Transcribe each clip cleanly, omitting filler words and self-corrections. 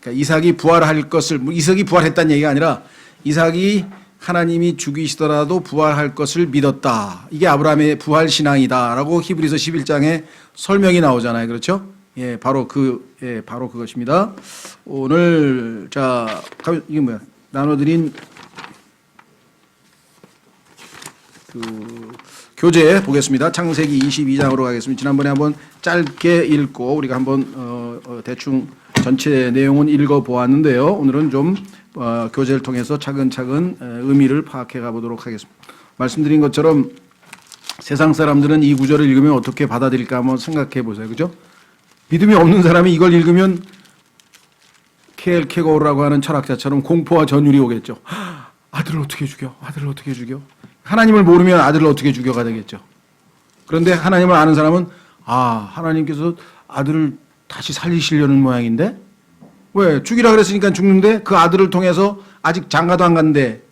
그러니까 이삭이 부활할 것을, 이삭이 부활했다는 얘기가 아니라 이삭이 하나님이 죽이시더라도 부활할 것을 믿었다. 이게 아브라함의 부활 신앙이다라고 히브리서 11장에 설명이 나오잖아요. 그렇죠? 예, 바로 바로 그것입니다. 오늘 자, 이게 뭐야? 나눠드린 교재 보겠습니다. 창세기 22장으로 가겠습니다. 지난번에 한번 짧게 읽고 우리가 한번 대충 전체 내용은 읽어 보았는데요. 오늘은 좀 교재를 통해서 차근차근 의미를 파악해 가보도록 하겠습니다. 말씀드린 것처럼 세상 사람들은 이 구절을 읽으면 어떻게 받아들일까 한번 생각해 보세요. 그죠? 믿음이 없는 사람이 이걸 읽으면 케일 케고르라고 하는 철학자처럼 공포와 전율이 오겠죠. 아들을 어떻게 죽여? 아들을 어떻게 죽여? 하나님을 모르면 아들을 어떻게 죽여가 되겠죠. 그런데 하나님을 아는 사람은 하나님께서 아들을 다시 살리시려는 모양인데 왜? 죽이라 그랬으니까 죽는데 그 아들을 통해서 아직 장가도 안 갔는데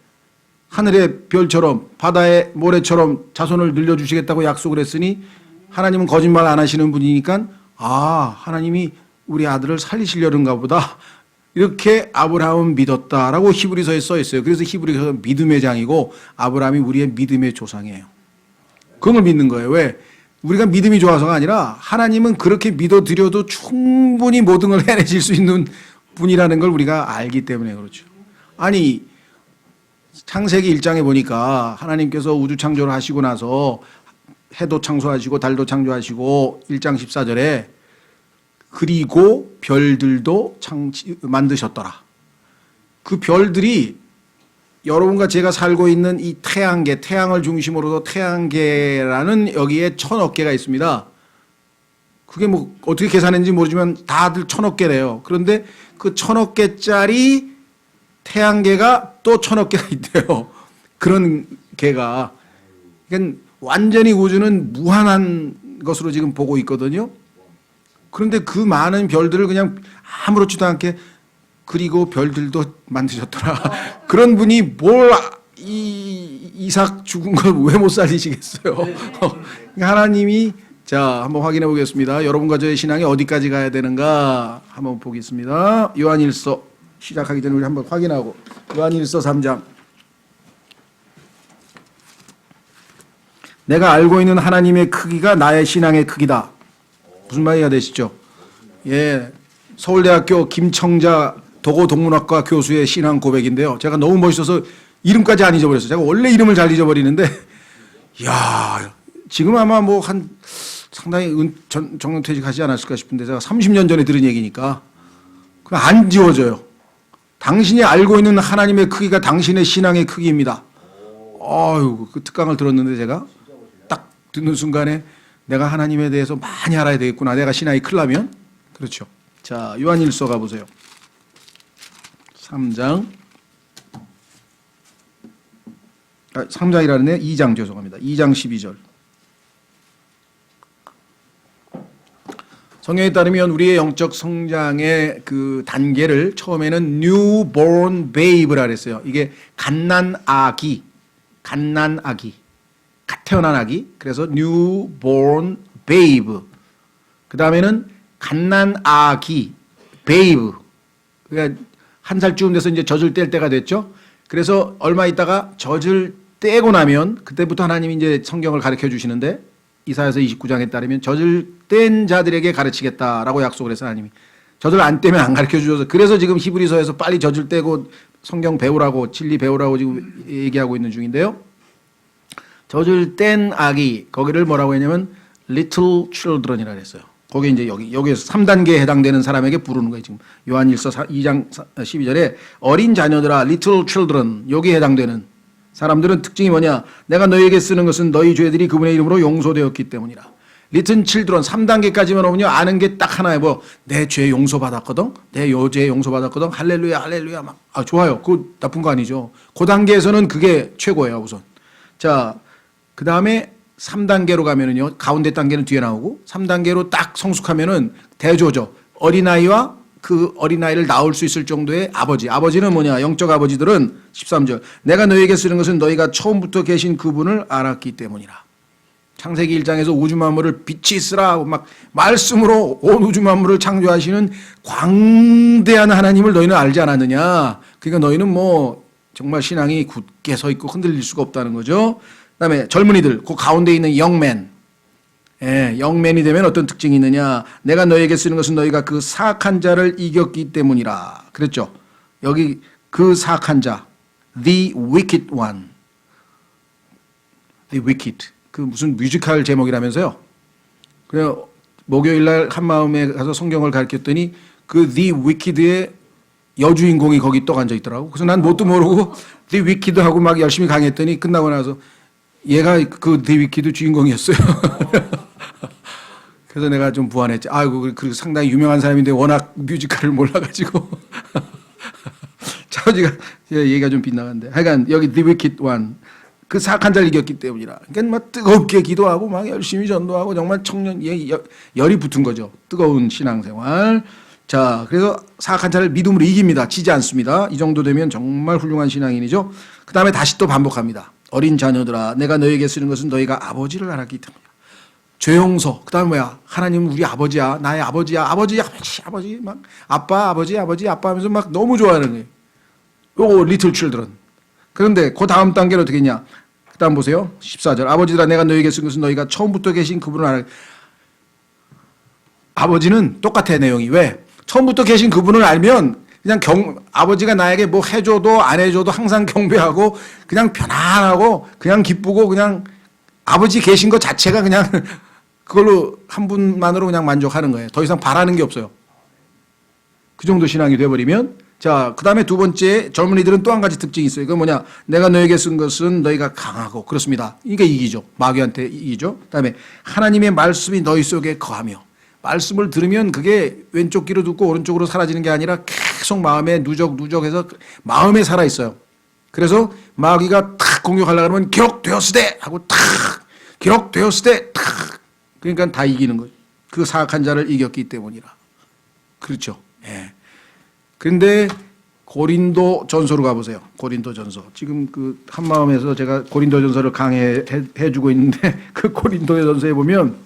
하늘의 별처럼 바다의 모래처럼 자손을 늘려주시겠다고 약속을 했으니 하나님은 거짓말 안 하시는 분이니까 하나님이 우리 아들을 살리시려는가 보다. 이렇게 아브라함은 믿었다라고 히브리서에 써 있어요. 그래서 히브리서는 믿음의 장이고 아브라함이 우리의 믿음의 조상이에요. 그걸 믿는 거예요. 왜? 우리가 믿음이 좋아서가 아니라 하나님은 그렇게 믿어드려도 충분히 모든 걸 해내실 수 있는 분이라는 걸 우리가 알기 때문에 그렇죠. 아니 창세기 1장에 보니까 하나님께서 우주 창조를 하시고 나서 해도 창조하시고 달도 창조하시고 1장 14절에 그리고 별들도 만드셨더라. 그 별들이 여러분과 제가 살고 있는 이 태양계, 태양을 중심으로 태양계라는 여기에 1000억 개가 있습니다. 그게 뭐 어떻게 계산했는지 모르지만 다들 1000억 개래요. 그런데 그 1000억 개짜리 태양계가 또 1000억 개가 있대요. 그런 개가. 그러니까 완전히 우주는 무한한 것으로 지금 보고 있거든요. 그런데 그 많은 별들을 그냥 아무렇지도 않게 그리고 별들도 만드셨더라. 그런 분이 뭘 이삭 죽은 걸 왜 못 살리시겠어요? 하나님이 자 한번 확인해 보겠습니다. 여러분과 저의 신앙이 어디까지 가야 되는가 한번 보겠습니다. 요한일서 시작하기 전에 우리 한번 확인하고 요한일서 3장. 내가 알고 있는 하나님의 크기가 나의 신앙의 크기다. 무슨 말이가 되시죠? 예, 서울대학교 김청자 도고동문학과 교수의 신앙 고백인데요. 제가 너무 멋있어서 이름까지 안 잊어버렸어요. 제가 원래 이름을 잘 잊어버리는데, 야 지금 아마 뭐 한 상당히 정년퇴직하지 않았을까 싶은데 제가 30년 전에 들은 얘기니까 그거 안 지워져요. 당신이 알고 있는 하나님의 크기가 당신의 신앙의 크기입니다. 그 특강을 들었는데 제가 딱 듣는 순간에 내가 하나님에 대해서 많이 알아야 되겠구나. 내가 신앙이 크려면. 그렇죠. 자, 요한일서 가보세요. 3장. 3장이라는데 2장 죄송합니다. 2장 12절. 성경에 따르면 우리의 영적 성장의 그 단계를 처음에는 newborn babe라 그랬어요. 이게 갓난아기. 갓 태어난 아기. 그래서 newborn babe. 그 다음에는 갓난아기 babe. 그러니까 한 살쯤 돼서 이제 젖을 뗄 때가 됐죠. 그래서 얼마 있다가 젖을 떼고 나면 그때부터 하나님이 이제 성경을 가르쳐 주시는데 이사야서 29장에 따르면 젖을 뗀 자들에게 가르치겠다라고 약속을 해서 하나님이 젖을 안 떼면 안 가르쳐 주셔서 그래서 지금 히브리서에서 빨리 젖을 떼고 성경 배우라고 진리 배우라고 지금 얘기하고 있는 중인데요. 젖을 뗀 아기 거기를 뭐라고 했냐면 little children이라 그랬어요. 거기 이제 여기에서 3단계에 해당되는 사람에게 부르는 거예요. 지금 요한일서 2장 12절에 어린 자녀들아 little children 여기에 해당되는 사람들은 특징이 뭐냐? 내가 너희에게 쓰는 것은 너희 죄들이 그분의 이름으로 용서되었기 때문이라. little children 3단계까지만 오면요 아는 게 딱 하나예요. 내 죄 용서받았거든. 내 요죄 용서받았거든. 할렐루야 할렐루야 막 좋아요. 그거 나쁜 거 아니죠. 그 단계에서는 그게 최고예요 우선. 자 그 다음에 3단계로 가면은요, 가운데 단계는 뒤에 나오고, 3단계로 딱 성숙하면은 대조죠. 어린아이와 그 어린아이를 낳을 수 있을 정도의 아버지. 아버지는 뭐냐? 영적 아버지들은 13절. 내가 너희에게 쓰는 것은 너희가 처음부터 계신 그분을 알았기 때문이라. 창세기 1장에서 우주 만물을 빛이 있으라 하고 막 말씀으로 온 우주 만물을 창조하시는 광대한 하나님을 너희는 알지 않았느냐. 그러니까 너희는 뭐 정말 신앙이 굳게 서 있고 흔들릴 수가 없다는 거죠. 그다음에 젊은이들, 그 가운데 있는 영맨. 예, 영맨이 되면 어떤 특징이 있느냐. 내가 너에게 쓰는 것은 너희가 그 사악한 자를 이겼기 때문이라. 그랬죠. 여기 그 사악한 자, the wicked one. the wicked. 그 무슨 뮤지컬 제목이라면서요. 그래서 목요일날 한마음에 가서 성경을 가르쳤더니 그 The Wicked의 여주인공이 거기 떡 앉아 있더라고. 그래서 난 뭣도 모르고 The Wicked 하고 막 열심히 강의했더니 끝나고 나서 얘가 그 The Wicked 주인공이었어요. 그래서 내가 좀 부안했지. 아이고, 그 상당히 유명한 사람인데 워낙 뮤지컬을 몰라가지고. 차오지가 얘기가 좀 빗나간데. 하여간 여기 The Wicked One. 그 사악한 자를 이겼기 때문이라. 그러니까 막 뜨겁게 기도하고 막 열심히 전도하고 정말 청년 열이 붙은 거죠. 뜨거운 신앙생활. 자, 그래서 사악한 자를 믿음으로 이깁니다. 지지 않습니다. 이 정도 되면 정말 훌륭한 신앙인이죠. 그 다음에 다시 또 반복합니다. 어린 자녀들아, 내가 너에게 쓰는 것은 너희가 아버지를 알았기 때문이야. 죄용서. 그 다음에 뭐야? 하나님은 우리 아버지야. 나의 아버지야. 아버지, 막 아빠, 아버지, 아빠 하면서 막 너무 좋아하는 거예요. 요거 리틀 칠드런. 그런데 그 다음 단계는 어떻게 했냐? 그 다음 보세요. 14절. 아버지들아, 내가 너에게 쓴 것은 너희가 처음부터 계신 그분을 알아. 아버지는 똑같아, 내용이. 왜? 처음부터 계신 그분을 알면 그냥 아버지가 나에게 뭐 해줘도 안 해줘도 항상 경배하고 그냥 편안하고 그냥 기쁘고 그냥 아버지 계신 것 자체가 그냥 그걸로 한 분만으로 그냥 만족하는 거예요. 더 이상 바라는 게 없어요. 그 정도 신앙이 돼버리면. 자, 그 다음에 두 번째, 젊은이들은 또 한 가지 특징이 있어요. 그건 뭐냐? 내가 너에게 쓴 것은 너희가 강하고, 그렇습니다. 이게 이기죠. 마귀한테 이기죠. 그 다음에 하나님의 말씀이 너희 속에 거하며, 말씀을 들으면 그게 왼쪽 귀로 듣고 오른쪽으로 사라지는 게 아니라 계속 마음에 누적해서 마음에 살아있어요. 그래서 마귀가 탁 공격하려고 하면 기록되었으되 하고 탁 기록되었으되 탁, 그러니까 다 이기는 거죠. 그 사악한 자를 이겼기 때문이라. 그렇죠. 예. 그런데 고린도 전서로 가보세요. 고린도 전서. 지금 그 한마음에서 제가 고린도 전서를 강해주고 있는데 그 고린도 전서에 보면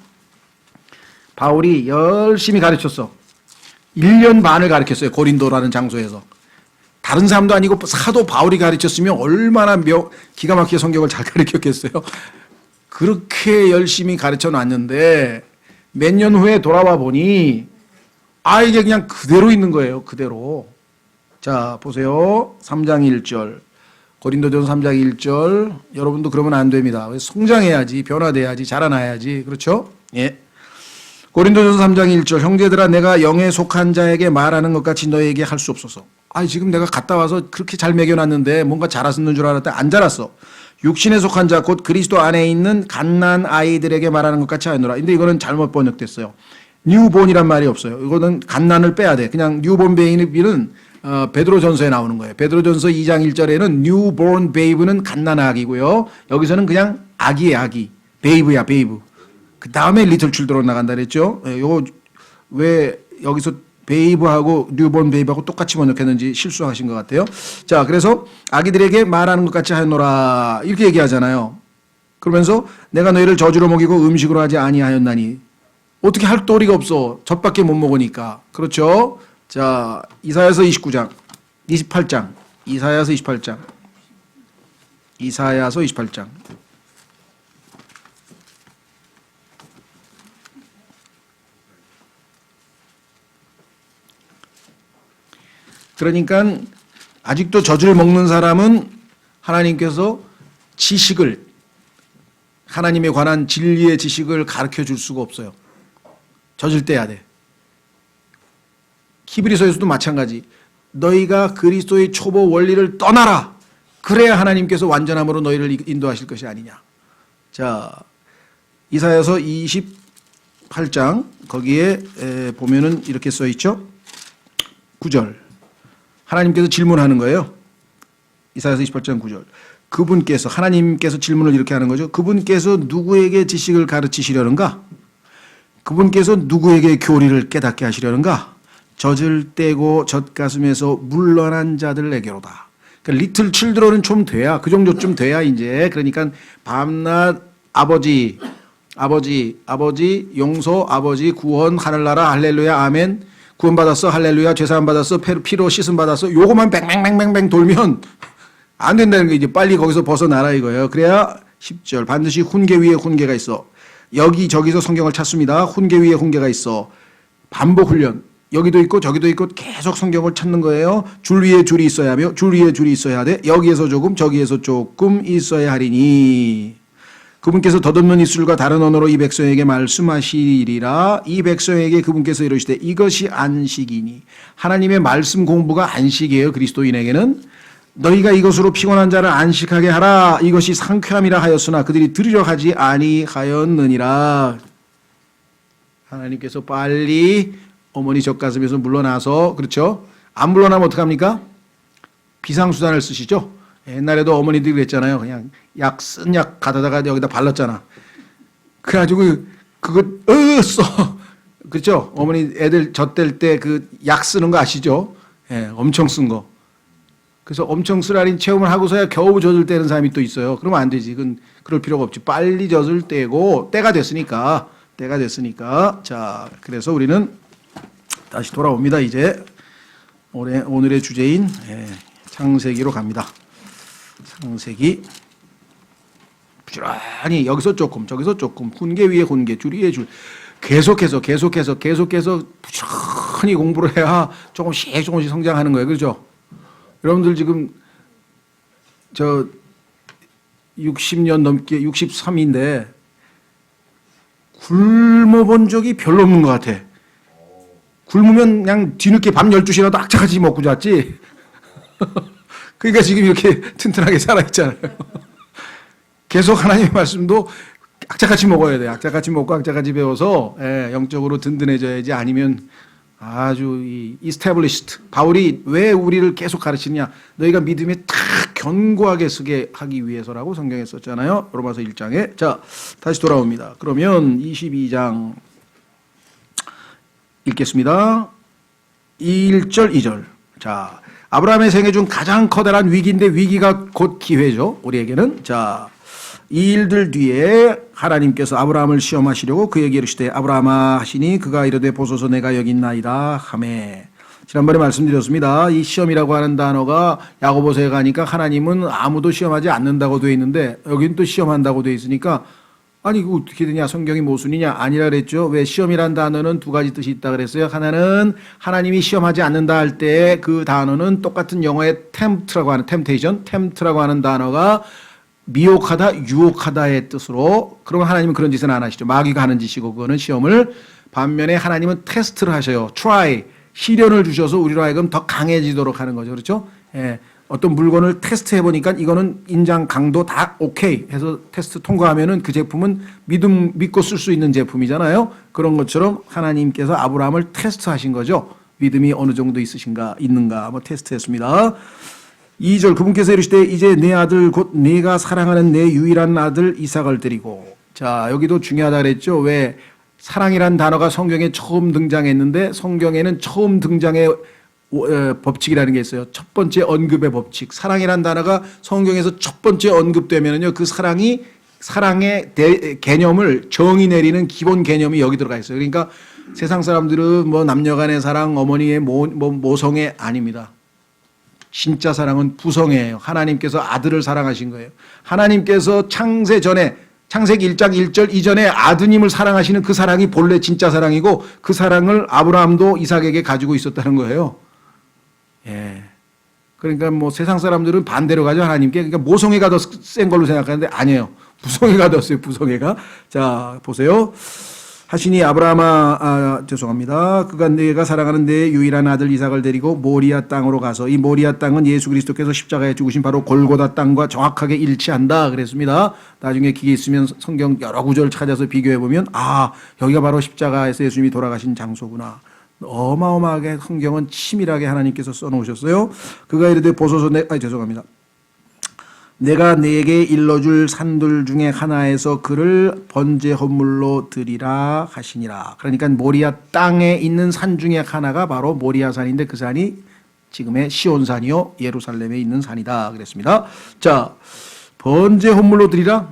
바울이 열심히 가르쳤어. 1년 반을 가르쳤어요. 고린도라는 장소에서. 다른 사람도 아니고 사도 바울이 가르쳤으면 얼마나 기가 막히게 성경을 잘 가르쳤겠어요. 그렇게 열심히 가르쳐 놨는데 몇 년 후에 돌아와 보니 이게 그냥 그대로 있는 거예요. 그대로. 자, 보세요. 3장 1절. 고린도전서 3장 1절. 여러분도 그러면 안 됩니다. 성장해야지, 변화돼야지, 자라나야지. 그렇죠? 예. 고린도전서 3장 1절. 형제들아, 내가 영에 속한 자에게 말하는 것 같이 너에게 할 수 없어서. 지금 내가 갔다 와서 그렇게 잘 먹여놨는데 뭔가 자랐는 줄 알았더니 안 자랐어. 육신에 속한 자, 곧 그리스도 안에 있는 갓난 아이들에게 말하는 것 같이 하노라. 근데 이거는 잘못 번역됐어요. 뉴본이란 말이 없어요. 이거는 갓난을 빼야 돼. 그냥 뉴본 베이비는 베드로전서에 나오는 거예요. 베드로전서 2장 1절에는 뉴본 베이브는 갓난 아기고요. 여기서는 그냥 아기예요, 아기. 베이브야, 베이브. 그 다음에 리틀 칠드런 나간다 그랬죠. 요거 왜 여기서 베이브하고 뉴본 베이브하고 똑같이 번역했는지 실수하신 것 같아요. 자, 그래서 아기들에게 말하는 것 같이 하노라 이렇게 얘기하잖아요. 그러면서 내가 너희를 저주로 먹이고 음식으로 하지 아니하였나니. 어떻게 할 도리가 없어. 젖밖에 못 먹으니까. 그렇죠? 자, 이사야서 29장, 28장. 이사야서 28장. 이사야서 28장. 그러니까 아직도 젖을 먹는 사람은 하나님께서 지식을, 하나님에 관한 진리의 지식을 가르쳐 줄 수가 없어요. 젖을 떼야 돼. 히브리서에서도 마찬가지. 너희가 그리스도의 초보 원리를 떠나라. 그래야 하나님께서 완전함으로 너희를 인도하실 것이 아니냐. 자, 이사야서 28장 거기에 보면은 이렇게 써 있죠. 9절. 하나님께서 질문하는 거예요. 이사야서 28장 9절. 그분께서, 하나님께서 질문을 이렇게 하는 거죠. 그분께서 누구에게 지식을 가르치시려는가? 그분께서 누구에게 교리를 깨닫게 하시려는가? 젖을 떼고 젖가슴에서 물러난 자들에게로다. 그러니까 리틀 칠드런은 좀 돼야, 그 정도쯤 돼야 이제, 그러니까 밤낮 아버지, 아버지, 아버지 용서, 아버지 구원, 하늘나라, 할렐루야, 아멘. 구원받았어, 할렐루야, 죄사함 받았어, 피로 씻음 받았어. 요거만 뱅뱅뱅뱅뱅 돌면 안 된다는 게 이제 빨리 거기서 벗어나라 이거예요. 그래야 10절 반드시 훈계 위에 훈계가 있어. 여기저기서 성경을 찾습니다. 훈계 위에 훈계가 있어. 반복 훈련. 여기도 있고 저기도 있고 계속 성경을 찾는 거예요. 줄 위에 줄이 있어야 하며 줄 위에 줄이 있어야 돼. 여기에서 조금 저기에서 조금 있어야 하리니 그분께서 덧없는 입술과 다른 언어로 이 백성에게 말씀하시리라. 이 백성에게 그분께서 이르시되 이것이 안식이니. 하나님의 말씀 공부가 안식이에요. 그리스도인에게는. 너희가 이것으로 피곤한 자를 안식하게 하라. 이것이 상쾌함이라 하였으나 그들이 들으려 하지 아니하였느니라. 하나님께서 빨리 어머니 젖가슴에서 물러나서, 그렇죠? 안 물러나면 어떡합니까? 비상수단을 쓰시죠? 옛날에도 어머니들이 그랬잖아요. 그냥 쓴 약 가져다가 여기다 발랐잖아. 그래가지고 그거 써. 그렇죠? 어머니 애들 젖댈 때 그 약 쓰는 거 아시죠? 예, 엄청 쓴 거. 그래서 엄청 쓰라린 체험을 하고서야 겨우 젖을 떼는 사람이 또 있어요. 그러면 안 되지. 그건 그럴 필요가 없지. 빨리 젖을 떼고 때가 됐으니까. 자, 그래서 우리는 다시 돌아옵니다. 이제 오늘의 주제인 창세기로 갑니다. 창세기 부지런히 여기서 조금 저기서 조금 훈계 위에 훈계 줄 위에 줄 계속해서 부지런히 공부를 해야 조금씩 성장하는 거예요. 그렇죠? 여러분들 지금 저 60년 넘게 63인데 굶어본 적이 별로 없는 것 같아. 굶으면 그냥 뒤늦게 밤 12시라도 악착같이 먹고 잤지. 그러니까 지금 이렇게 튼튼하게 살아있잖아요. 계속 하나님의 말씀도 악착같이 먹어야 돼요. 악착같이 먹고 악착같이 배워서 영적으로 든든해져야지. 아니면 아주 이 established. 바울이 왜 우리를 계속 가르치느냐. 너희가 믿음에 탁 견고하게 서게 하기 위해서라고 성경에 썼잖아요. 로마서 1장에. 자, 다시 돌아옵니다. 그러면 22장 읽겠습니다. 1절, 2절. 자, 아브라함의 생애 중 가장 커다란 위기인데 위기가 곧 기회죠. 우리에게는. 자, 이 일들 뒤에 하나님께서 아브라함을 시험하시려고 그에게 이르시되 아브라함아 하시니 그가 이르되 보소서 내가 여기 있나이다 하매. 지난번에 말씀드렸습니다. 이 시험이라고 하는 단어가 야고보서에 가니까 하나님은 아무도 시험하지 않는다고 되어 있는데 여기는 또 시험한다고 되어 있으니까 아니 이거 어떻게 되냐, 성경이 모순이냐? 아니라 그랬죠. 왜 시험이란 단어는 두 가지 뜻이 있다 그랬어요. 하나는 하나님이 시험하지 않는다 할 때 그 단어는 똑같은 영어의 tempt라고 하는 tempt라고 하는 단어가 미혹하다, 유혹하다의 뜻으로. 그러면 하나님은 그런 짓은 안 하시죠. 마귀가 하는 짓이고 그거는 시험을. 반면에 하나님은 테스트를 하셔요. try, 시련을 주셔서 우리로 하여금 더 강해지도록 하는 거죠. 그렇죠? 예. 어떤 물건을 테스트해 보니까 이거는 인장 강도 다 오케이 해서 테스트 통과하면은 그 제품은 믿고 쓸 수 있는 제품이잖아요. 그런 것처럼 하나님께서 아브라함을 테스트하신 거죠. 믿음이 어느 정도 있는가 테스트했습니다. 2절 그분께서 이르시되 이제 내 아들 곧 네가 사랑하는 내 유일한 아들 이삭을 드리고. 자, 여기도 중요하다 그랬죠. 왜 사랑이란 단어가 성경에 처음 등장했는데 성경에는 처음 등장의 법칙이라는 게 있어요. 첫 번째 언급의 법칙. 사랑이란 단어가 성경에서 첫 번째 언급되면은요, 그 사랑의 개념을 정의 내리는 기본 개념이 여기 들어가 있어요. 그러니까 세상 사람들은 뭐 남녀간의 사랑, 어머니의 모성애 아닙니다. 진짜 사랑은 부성애예요. 하나님께서 아들을 사랑하신 거예요. 하나님께서 창세 전에 창세기 1장 1절 이전에 아드님을 사랑하시는 그 사랑이 본래 진짜 사랑이고 그 사랑을 아브라함도 이삭에게 가지고 있었다는 거예요. 예. 그러니까 뭐 세상 사람들은 반대로 가죠, 하나님께. 그러니까 모성애가 더 센 걸로 생각하는데 아니에요. 부성애가 더 세요, 부성애가. 자, 보세요. 하시니 아브라함아, 죄송합니다. 그가 네가 사랑하는 내 유일한 아들 이삭을 데리고 모리아 땅으로 가서, 이 모리아 땅은 예수 그리스도께서 십자가에 죽으신 바로 골고다 땅과 정확하게 일치한다 그랬습니다. 나중에 기회 있으면 성경 여러 구절 찾아서 비교해 보면 여기가 바로 십자가에서 예수님이 돌아가신 장소구나. 어마어마하게 성경은 치밀하게 하나님께서 써놓으셨어요. 그가 이르되 보소서 내가 네게 일러줄 산들 중에 하나에서 그를 번제 헌물로 드리라 하시니라. 그러니까 모리아 땅에 있는 산 중에 하나가 바로 모리아산인데 그 산이 지금의 시온산이요 예루살렘에 있는 산이다 그랬습니다. 자, 번제 헌물로 드리라.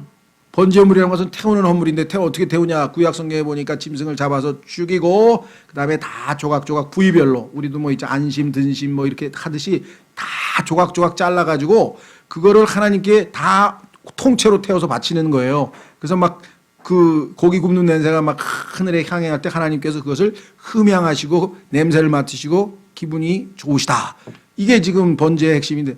번제 헌물이라는 것은 태우는 헌물인데 어떻게 태우냐? 구약 성경에 보니까 짐승을 잡아서 죽이고 그다음에 다 조각조각 부위별로 우리도 뭐 이제 안심, 등심 뭐 이렇게 하듯이 다 조각조각 잘라가지고 그거를 하나님께 다 통째로 태워서 바치는 거예요. 그래서 막 그 고기 굽는 냄새가 막 하늘에 향해갈 때 하나님께서 그것을 흠향하시고 냄새를 맡으시고 기분이 좋으시다. 이게 지금 번제의 핵심인데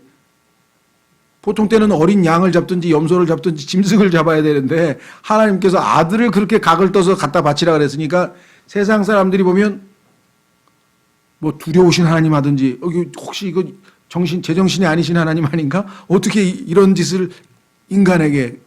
보통 때는 어린 양을 잡든지 염소를 잡든지 짐승을 잡아야 되는데 하나님께서 아들을 그렇게 각을 떠서 갖다 바치라 그랬으니까 세상 사람들이 보면 뭐 두려우신 하나님 하든지 혹시 이거 제정신이 아니신 하나님 아닌가? 어떻게 이런 짓을 인간에게.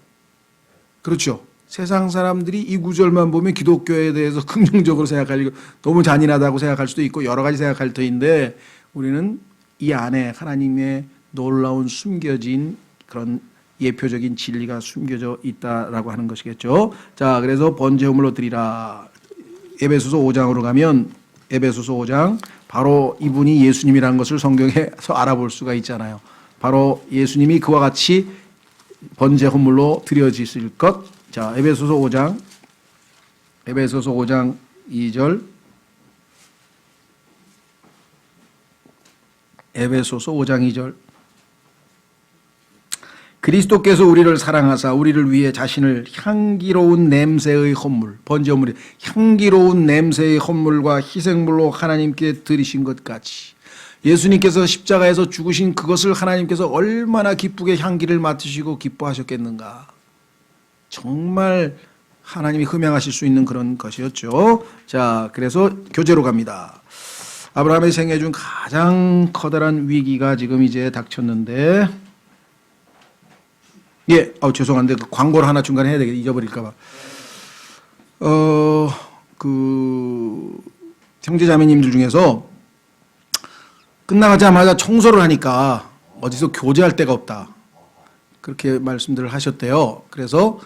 그렇죠. 세상 사람들이 이 구절만 보면 기독교에 대해서 긍정적으로 생각하고 너무 잔인하다고 생각할 수도 있고 여러 가지 생각할 터인데 우리는 이 안에 하나님의 놀라운 숨겨진 그런 예표적인 진리가 숨겨져 있다라고 하는 것이겠죠. 자, 그래서 번제물로 드리라. 에베소서 5장으로 가면 에베소서 5장 바로 이분이 예수님이라는 것을 성경에서 알아볼 수가 있잖아요. 바로 예수님이 그와 같이 번제 헌물로 드려지실 것. 자, 에베소서 5장 2절. 에베소서 5장 2절. 그리스도께서 우리를 사랑하사 우리를 위해 자신을 향기로운 냄새의 헌물, 번제물이 향기로운 냄새의 헌물과 희생물로 하나님께 드리신 것 같이 예수님께서 십자가에서 죽으신 그것을 하나님께서 얼마나 기쁘게 향기를 맡으시고 기뻐하셨겠는가. 정말 하나님이 흠양하실 수 있는 그런 것이었죠. 자, 그래서 교제로 갑니다. 아브라함의 생애 중 가장 커다란 위기가 지금 이제 닥쳤는데, 예, 죄송한데 그 광고를 하나 중간에 해야 되겠다. 잊어버릴까봐. 형제자매님들 중에서 끝나가자마자 청소를 하니까 어디서 교제할 데가 없다. 그렇게 말씀들을 하셨대요. 그래서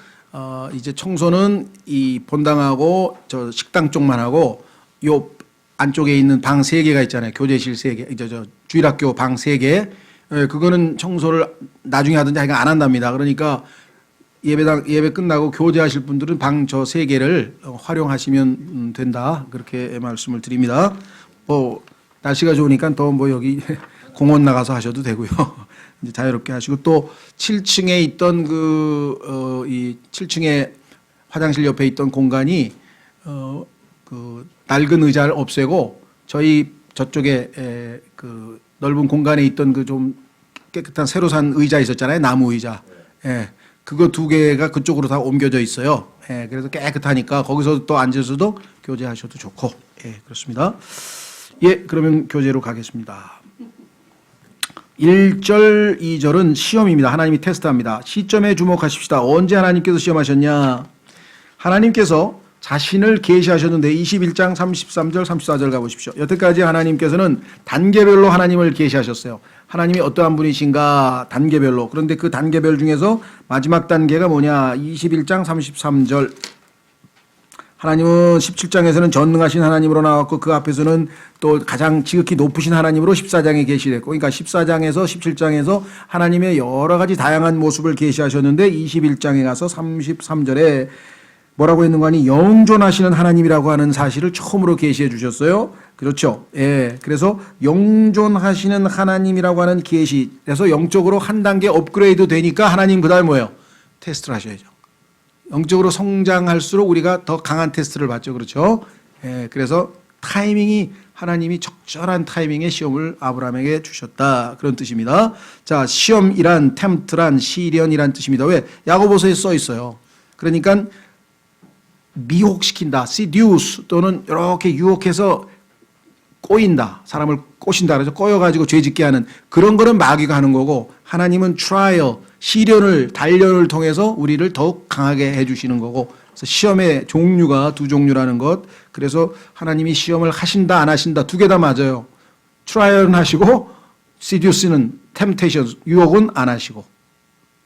이제 청소는 이 본당하고 저 식당 쪽만 하고 요 안쪽에 있는 방 3개가 있잖아요. 교제실 3개, 저 주일학교 방 3개. 예, 그거는 청소를 나중에 하든지 안 한답니다. 그러니까 예배 끝나고 교제하실 분들은 방 저 3개를 활용하시면 된다. 그렇게 말씀을 드립니다. 뭐 날씨가 좋으니까 더 뭐 여기 공원 나가서 하셔도 되고요. 이제 자유롭게 하시고 또 7층에 있던 이 7층에 화장실 옆에 있던 공간이 그 낡은 의자를 없애고 저희 저쪽에 그 넓은 공간에 있던 그 좀 깨끗한 새로 산 의자 있었잖아요. 나무 의자. 예. 그거 2개가 그쪽으로 다 옮겨져 있어요. 예. 그래서 깨끗하니까 거기서 또 앉아서도 교제하셔도 좋고. 예. 그렇습니다. 예. 그러면 교제로 가겠습니다. 1절, 2절은 시험입니다. 하나님이 테스트합니다. 시점에 주목하십시다. 언제 하나님께서 시험하셨냐? 하나님께서 자신을 계시하셨는데 21장 33절 34절 가보십시오. 여태까지 하나님께서는 단계별로 하나님을 계시하셨어요. 하나님이 어떠한 분이신가 단계별로. 그런데 그 단계별 중에서 마지막 단계가 뭐냐? 21장 33절. 하나님은 17장에서는 전능하신 하나님으로 나왔고 그 앞에서는 또 가장 지극히 높으신 하나님으로 14장에 계시됐고, 그러니까 14장에서 17장에서 하나님의 여러 가지 다양한 모습을 계시하셨는데 21장에 가서 33절에 뭐라고 했는가 하니 영존하시는 하나님이라고 하는 사실을 처음으로 계시해 주셨어요. 그렇죠. 예. 그래서 영존하시는 하나님이라고 하는 계시. 그래서 영적으로 한 단계 업그레이드 되니까 하나님 그다음에 뭐예요? 테스트를 하셔야죠. 영적으로 성장할수록 우리가 더 강한 테스트를 받죠. 그렇죠. 예. 그래서 타이밍이 하나님이 적절한 타이밍에 시험을 아브라함에게 주셨다. 그런 뜻입니다. 자, 시험이란 템트란 시련이란 뜻입니다. 왜? 야고보서에 써 있어요. 그러니까 미혹시킨다, seduce 또는 이렇게 유혹해서 꼬인다, 사람을 꼬신다, 그래서 꼬여가지고 죄짓게 하는 그런 거는 마귀가 하는 거고 하나님은 trial, 시련을 단련을 통해서 우리를 더욱 강하게 해주시는 거고 그래서 시험의 종류가 2종류라는 것. 그래서 하나님이 시험을 하신다 안 하신다 2개 다 맞아요. trial은 하시고 seduce는 temptation, 유혹은 안 하시고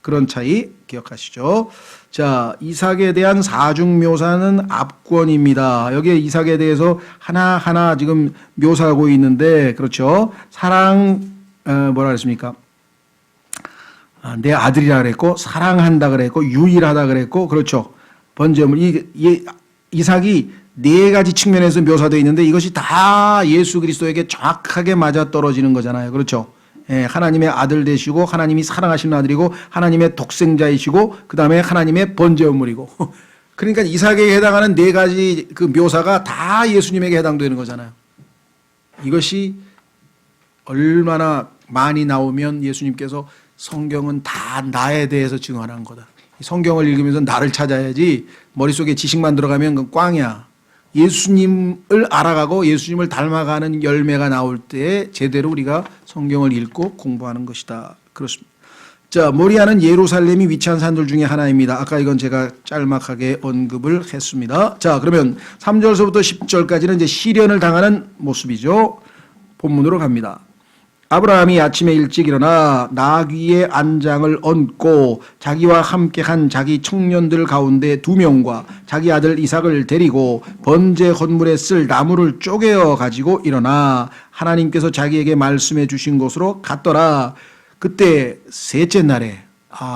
그런 차이 기억하시죠. 자, 이삭에 대한 사중 묘사는 압권입니다. 여기에 이삭에 대해서 하나하나 지금 묘사하고 있는데, 그렇죠. 사랑, 뭐라 그랬습니까? 내 아들이라 그랬고 사랑한다 그랬고 유일하다 그랬고 그렇죠. 번제물 이삭이 네 가지 측면에서 묘사되어 있는데 이것이 다 예수 그리스도에게 정확하게 맞아떨어지는 거잖아요. 그렇죠. 예, 하나님의 아들 되시고 하나님이 사랑하시는 아들이고 하나님의 독생자이시고 그 다음에 하나님의 번제물이고 그러니까 이삭에게 해당하는 네 가지 그 묘사가 다 예수님에게 해당되는 거잖아요. 이것이 얼마나 많이 나오면 예수님께서 성경은 다 나에 대해서 증언한 거다. 성경을 읽으면서 나를 찾아야지 머릿속에 지식만 들어가면 그건 꽝이야. 예수님을 알아가고 예수님을 닮아가는 열매가 나올 때 제대로 우리가 성경을 읽고 공부하는 것이다. 그렇습니다. 자, 모리아는 예루살렘이 위치한 산들 중에 하나입니다. 아까 이건 제가 짤막하게 언급을 했습니다. 자, 그러면 3절서부터 10절까지는 이제 시련을 당하는 모습이죠. 본문으로 갑니다. 아브라함이 아침에 일찍 일어나 나귀의 안장을 얹고 자기와 함께한 자기 청년들 가운데 2명과 자기 아들 이삭을 데리고 번제 헌물에 쓸 나무를 쪼개어 가지고 일어나 하나님께서 자기에게 말씀해 주신 곳으로 갔더라. 그때 셋째 날에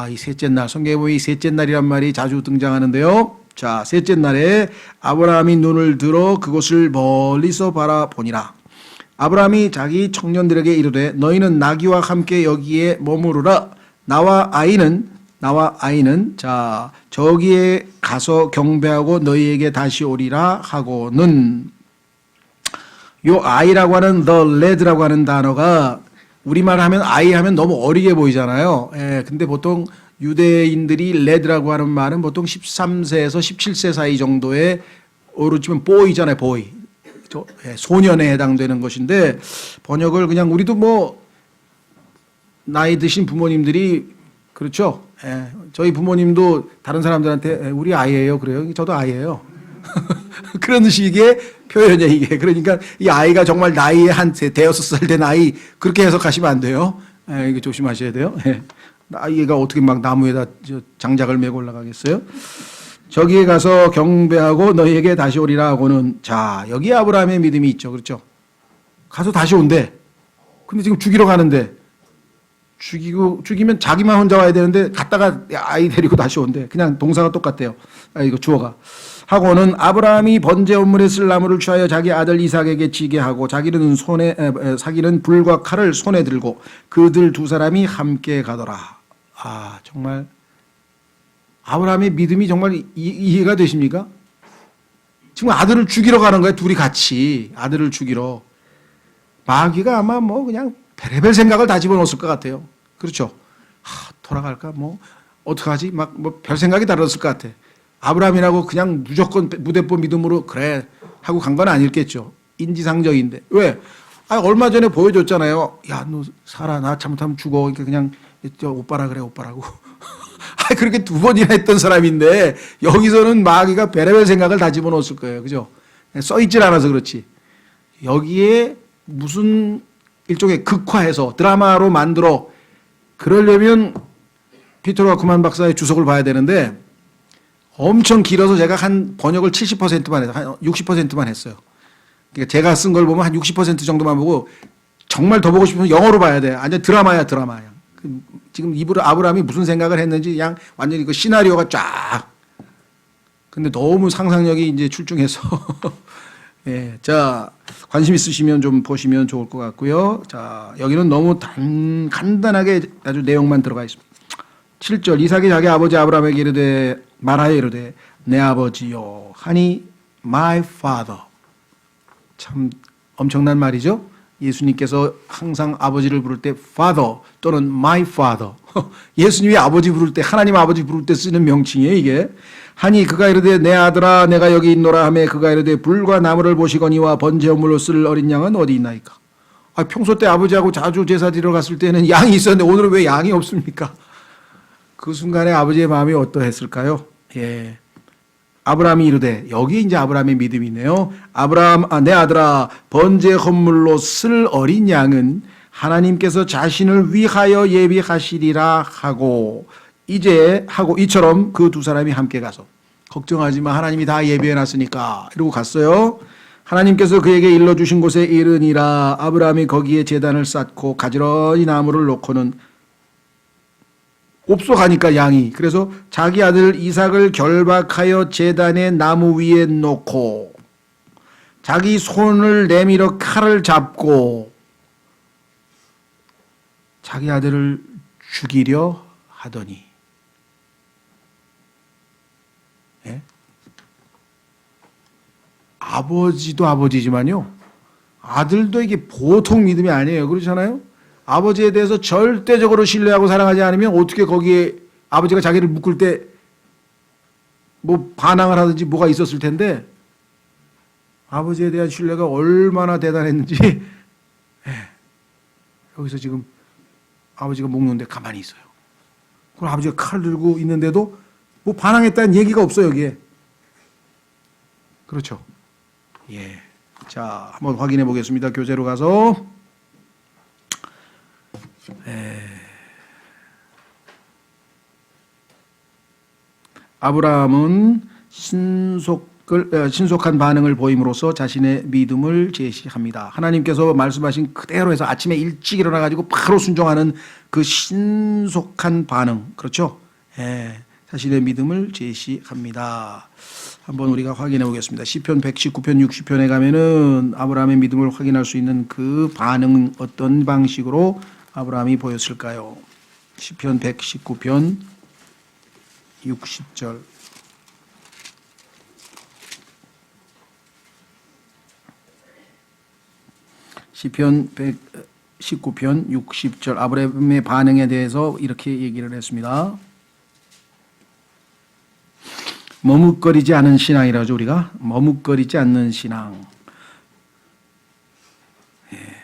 이 셋째 날 성경에 보면 이 셋째 날이란 말이 자주 등장하는데요. 자, 셋째 날에 아브라함이 눈을 들어 그곳을 멀리서 바라보니라. 아브라함이 자기 청년들에게 이르되 너희는 나귀와 함께 여기에 머무르라. 나와 아이는 자 저기에 가서 경배하고 너희에게 다시 오리라 하고는 요 아이라고 하는 the lad라고 하는 단어가 우리말 하면 아이 하면 너무 어리게 보이잖아요. 예, 근데 보통 유대인들이 lad라고 하는 말은 보통 13세에서 17세 사이 정도의 어르치면 보이잖아요. 보이. 소년에 해당되는 것인데 번역을 그냥 우리도 뭐 나이 드신 부모님들이 그렇죠. 예, 저희 부모님도 다른 사람들한테 우리 아이예요 그래요. 저도 아이예요. 그런 식의 표현이에요 이게. 그러니까 이 아이가 정말 나이에 한 대여섯 살 된 아이 그렇게 해석하시면 안 돼요. 예, 이거 조심하셔야 돼요. 예. 아이가 어떻게 막 나무에다 장작을 메고 올라가겠어요? 저기에 가서 경배하고 너희에게 다시 오리라 하고는 자 여기 아브라함의 믿음이 있죠. 그렇죠. 가서 다시 온대. 근데 지금 죽이러 가는데 죽이면 자기만 혼자 와야 되는데 갔다가 아이 데리고 다시 온대. 그냥 동사가 똑같대요. 이거 주어가. 하고는 아브라함이 번제 헌물에 쓸 나무를 취하여 자기 아들 이삭에게 지게 하고 자기는 불과 칼을 손에 들고 그들 두 사람이 함께 가더라. 정말 아브라함의 믿음이 정말 이해가 되십니까? 지금 아들을 죽이러 가는 거예요. 둘이 같이 아들을 죽이러. 마귀가 아마 뭐 그냥 별의별 생각을 다 집어넣었을 것 같아요. 그렇죠. 돌아갈까 뭐 어떡하지 막 뭐 별 생각이 달았을 것 같아. 아브라함이라고 그냥 무조건 무대뽀 믿음으로 그래 하고 간 건 아니겠죠. 인지상정인데 왜? 얼마 전에 보여줬잖아요. 야, 너 살아. 나 잘못하면 죽어. 그러니까 그냥 오빠라 그래 오빠라고. 그렇게 두 번이나 했던 사람인데 여기서는 마귀가 별의별 생각을 다 집어넣었을 거예요. 그죠? 써있질 않아서 그렇지. 여기에 무슨 일종의 극화해서 드라마로 만들어 그러려면 피터 와크만 박사의 주석을 봐야 되는데 엄청 길어서 제가 한 번역을 70%만 해서 한 60%만 했어요. 그러니까 제가 쓴 걸 보면 한 60% 정도만 보고 정말 더 보고 싶으면 영어로 봐야 돼. 완전 드라마야. 지금 아브라함이 무슨 생각을 했는지 그냥 완전히 그 시나리오가 쫙. 근데 너무 상상력이 이제 출중해서. 예, 자, 관심 있으시면 좀 보시면 좋을 것 같고요. 자, 여기는 너무 간단하게 아주 내용만 들어가 있습니다. 7절 이삭이 자기 아버지 아브라함에게 말하여 이르되 내 아버지요 하니 my father. 참 엄청난 말이죠. 예수님께서 항상 아버지를 부를 때 father 또는 my father. 예수님이 아버지 부를 때 하나님 아버지 부를 때 쓰는 명칭이에요 이게. 하니 그가 이르되 내 아들아 내가 여기 있노라 하매 그가 이르되 불과 나무를 보시거니와 번제 헌물로 쓸 어린 양은 어디 있나이까. 평소 때 아버지하고 자주 제사 드리러 갔을 때는 양이 있었는데 오늘은 왜 양이 없습니까? 그 순간에 아버지의 마음이 어떠했을까요? 예. 아브라함이 이르되 여기 이제 아브라함의 믿음이네요. 내 아들아 번제 헌물로 쓸 어린 양은 하나님께서 자신을 위하여 예비하시리라 하고 이처럼 그 두 사람이 함께 가서 걱정하지 마 하나님이 다 예비해 놨으니까 이러고 갔어요. 하나님께서 그에게 일러주신 곳에 이르니라. 아브라함이 거기에 제단을 쌓고 가지런히 나무를 놓고는 없어 가니까 양이. 그래서 자기 아들 이삭을 결박하여 제단의 나무 위에 놓고 자기 손을 내밀어 칼을 잡고 자기 아들을 죽이려 하더니, 예? 아버지도 아버지지만요, 아들도 이게 보통 믿음이 아니에요. 그렇잖아요? 아버지에 대해서 절대적으로 신뢰하고 사랑하지 않으면 어떻게 거기에 아버지가 자기를 묶을 때 뭐 반항을 하든지 뭐가 있었을 텐데, 아버지에 대한 신뢰가 얼마나 대단했는지 여기서 지금 아버지가 묶는데 가만히 있어요. 그럼 아버지가 칼 들고 있는데도 뭐 반항했다는 얘기가 없어요, 여기에. 그렇죠? 예. 자, 한번 확인해 보겠습니다. 교재로 가서. 아브라함은 신속한 반응을 보임으로써 자신의 믿음을 제시합니다. 하나님께서 말씀하신 그대로 해서 아침에 일찍 일어나가지고 바로 순종하는 그 신속한 반응, 그렇죠? 예, 자신의 믿음을 제시합니다. 한번 우리가 확인해 보겠습니다. 시편 119편 60편에 가면은 아브라함의 믿음을 확인할 수 있는 그 반응은 어떤 방식으로 아브라함이 보였을까요? 시편 119편 60절. 시편 119편 60절 아브라함의 반응에 대해서 이렇게 얘기를 했습니다. 머뭇거리지 않은 신앙이라죠, 우리가. 머뭇거리지 않는 신앙.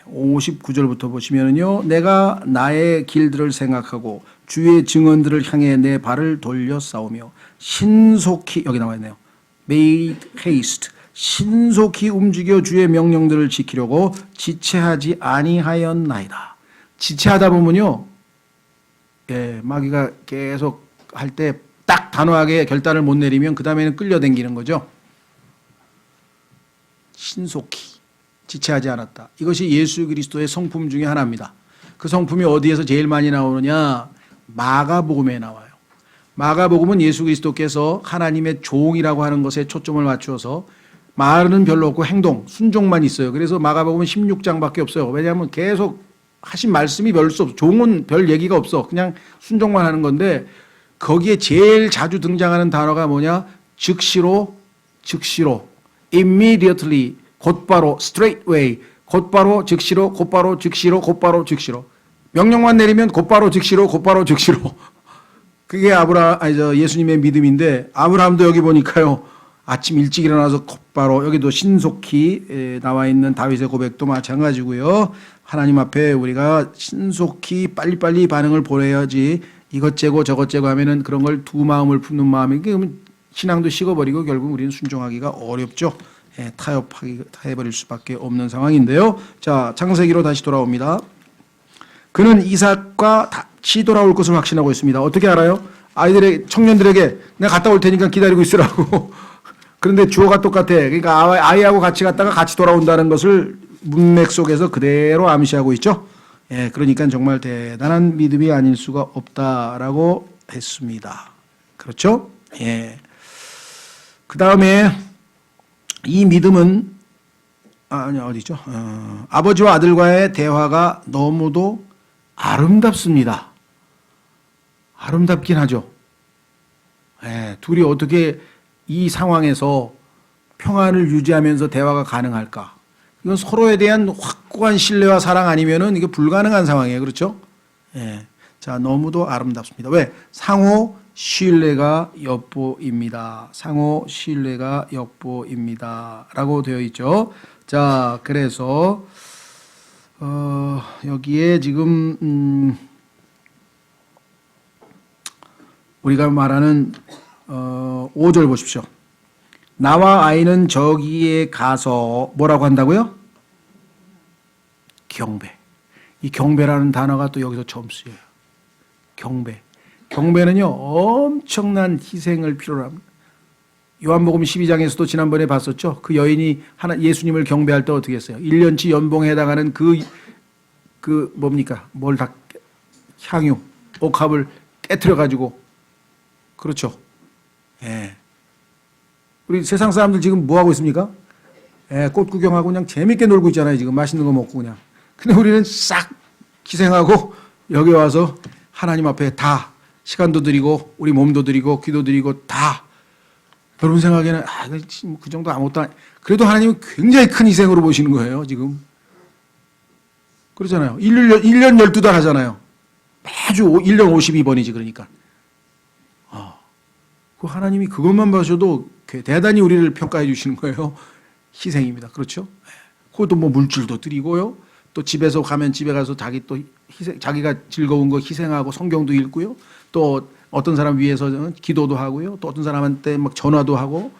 59절부터 보시면요, 내가 나의 길들을 생각하고 주의 증언들을 향해 내 발을 돌려 싸우며 신속히, 여기 나와 있네요, made haste, 신속히 움직여 주의 명령들을 지키려고 지체하지 아니하였나이다. 지체하다 보면요, 예, 마귀가 계속 할 때 딱 단호하게 결단을 못 내리면 그 다음에는 끌려당기는 거죠. 신속히 지체하지 않았다. 이것이 예수 그리스도의 성품 중에 하나입니다. 그 성품이 어디에서 제일 많이 나오느냐? 마가복음에 나와요. 마가복음은 예수 그리스도께서 하나님의 종이라고 하는 것에 초점을 맞추어서 말은 별로 없고 행동, 순종만 있어요. 그래서 마가복음은 16장밖에 없어요. 왜냐하면 계속 하신 말씀이 별로 없어. 종은 별 얘기가 없어. 그냥 순종만 하는 건데, 거기에 제일 자주 등장하는 단어가 뭐냐? 즉시로, immediately, 곧바로, straightway, 곧바로, 즉시로, 곧바로, 즉시로, 곧바로, 즉시로. 명령만 내리면 곧바로, 즉시로, 곧바로, 즉시로. 그게 예수님의 믿음인데, 아브라함도 여기 보니까요, 아침 일찍 일어나서 곧바로, 여기도 신속히 나와 있는 다윗의 고백도 마찬가지고요. 하나님 앞에 우리가 신속히 빨리빨리 반응을 보여야지, 이것 재고 저것 재고 하면은 그런 걸 두 마음을 품는 마음이, 그러면 신앙도 식어버리고 결국 우리는 순종하기가 어렵죠. 예, 타협해버릴 수밖에 없는 상황인데요. 자, 창세기로 다시 돌아옵니다. 그는 이삭과 다시 돌아올 것을 확신하고 있습니다. 어떻게 알아요? 청년들에게 내가 갔다 올 테니까 기다리고 있으라고. 그런데 주어가 똑같아. 그러니까 아이하고 같이 갔다가 같이 돌아온다는 것을 문맥 속에서 그대로 암시하고 있죠. 예, 그러니까 정말 대단한 믿음이 아닐 수가 없다라고 했습니다. 그렇죠? 예. 그 다음에 이 믿음은, 어디죠? 아버지와 아들과의 대화가 너무도 아름답습니다. 아름답긴 하죠. 예, 둘이 어떻게 이 상황에서 평안을 유지하면서 대화가 가능할까? 이건 서로에 대한 확고한 신뢰와 사랑 아니면은 이게 불가능한 상황이에요. 그렇죠? 예. 자, 너무도 아름답습니다. 왜? 상호 신뢰가 엿보입니다. 상호 신뢰가 엿보입니다. 라고 되어 있죠. 자, 그래서, 여기에 지금, 우리가 말하는, 5절 보십시오. 나와 아이는 저기에 가서 뭐라고 한다고요? 경배. 이 경배라는 단어가 또 여기서 처음 쓰여요. 경배. 경배는요, 엄청난 희생을 필요로 합니다. 요한복음 12장에서도 지난번에 봤었죠. 그 여인이 예수님을 경배할 때 어떻게 했어요? 1년치 연봉에 해당하는 뭡니까? 향유, 옥합을 깨트려 가지고. 그렇죠. 예. 우리 세상 사람들 지금 뭐 하고 있습니까? 예, 꽃 구경하고 그냥 재밌게 놀고 있잖아요. 지금 맛있는 거 먹고 그냥. 근데 우리는 싹 희생하고 여기 와서 하나님 앞에 다 시간도 드리고 우리 몸도 드리고 귀도 드리고 다. 여러분 생각에는 그 정도 아무것도 아니. 그래도 하나님은 굉장히 큰 희생으로 보시는 거예요. 지금. 그러잖아요. 1년 12달 하잖아요. 매주 1년 52번이지 그러니까. 그 하나님이 그것만 봐셔도 대단히 우리를 평가해 주시는 거예요. 희생입니다. 그렇죠? 그것도 뭐 물질도 드리고요. 또 집에서 가면 집에 가서 자기 또 자기가 즐거운 거 희생하고 성경도 읽고요. 또 어떤 사람 위해서 기도도 하고요. 또 어떤 사람한테 막 전화도 하고,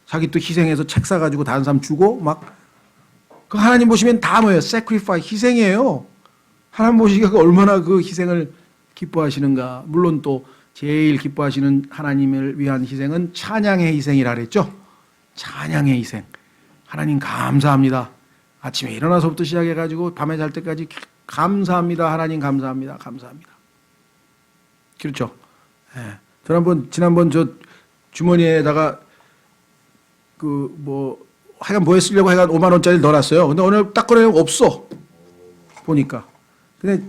자기 또 희생해서 책 사가지고 다른 사람 주고 막. 그 하나님 보시면 다 뭐예요? sacrifice, 희생이에요. 하나님 보시기가 얼마나 그 희생을 기뻐하시는가. 물론 또 제일 기뻐하시는 하나님을 위한 희생은 찬양의 희생이라 그랬죠. 찬양의 희생. 하나님 감사합니다. 아침에 일어나서부터 시작해가지고 밤에 잘 때까지 감사합니다. 하나님 감사합니다. 감사합니다. 그렇죠. 예. 저는 지난번 저 주머니에다가 하여간 뭐에 쓰려고 하여간 5만 원짜리 넣어놨어요. 근데 오늘 딱 꺼내면 없어. 보니까. 근데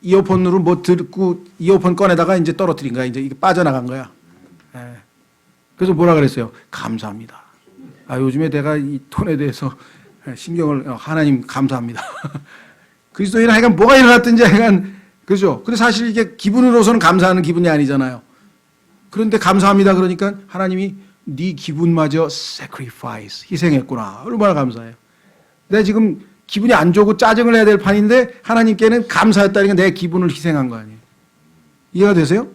이어폰으로 뭐 듣고 이어폰 꺼내다가 이제 떨어뜨린 거야. 이제 이게 빠져나간 거야. 예. 그래서 뭐라 그랬어요? 감사합니다. 요즘에 내가 이 톤에 대해서 신경을, 하나님 감사합니다. 그리스도인은 하여간 뭐가 일어났든지 하여간, 그죠? 근데 사실 이게 기분으로서는 감사하는 기분이 아니잖아요. 그런데 감사합니다. 그러니까 하나님이 네 기분마저 sacrifice, 희생했구나. 얼마나 감사해요. 내가 지금 기분이 안 좋고 짜증을 내야 될 판인데 하나님께는 감사했다니까 내 기분을 희생한 거 아니에요. 이해가 되세요?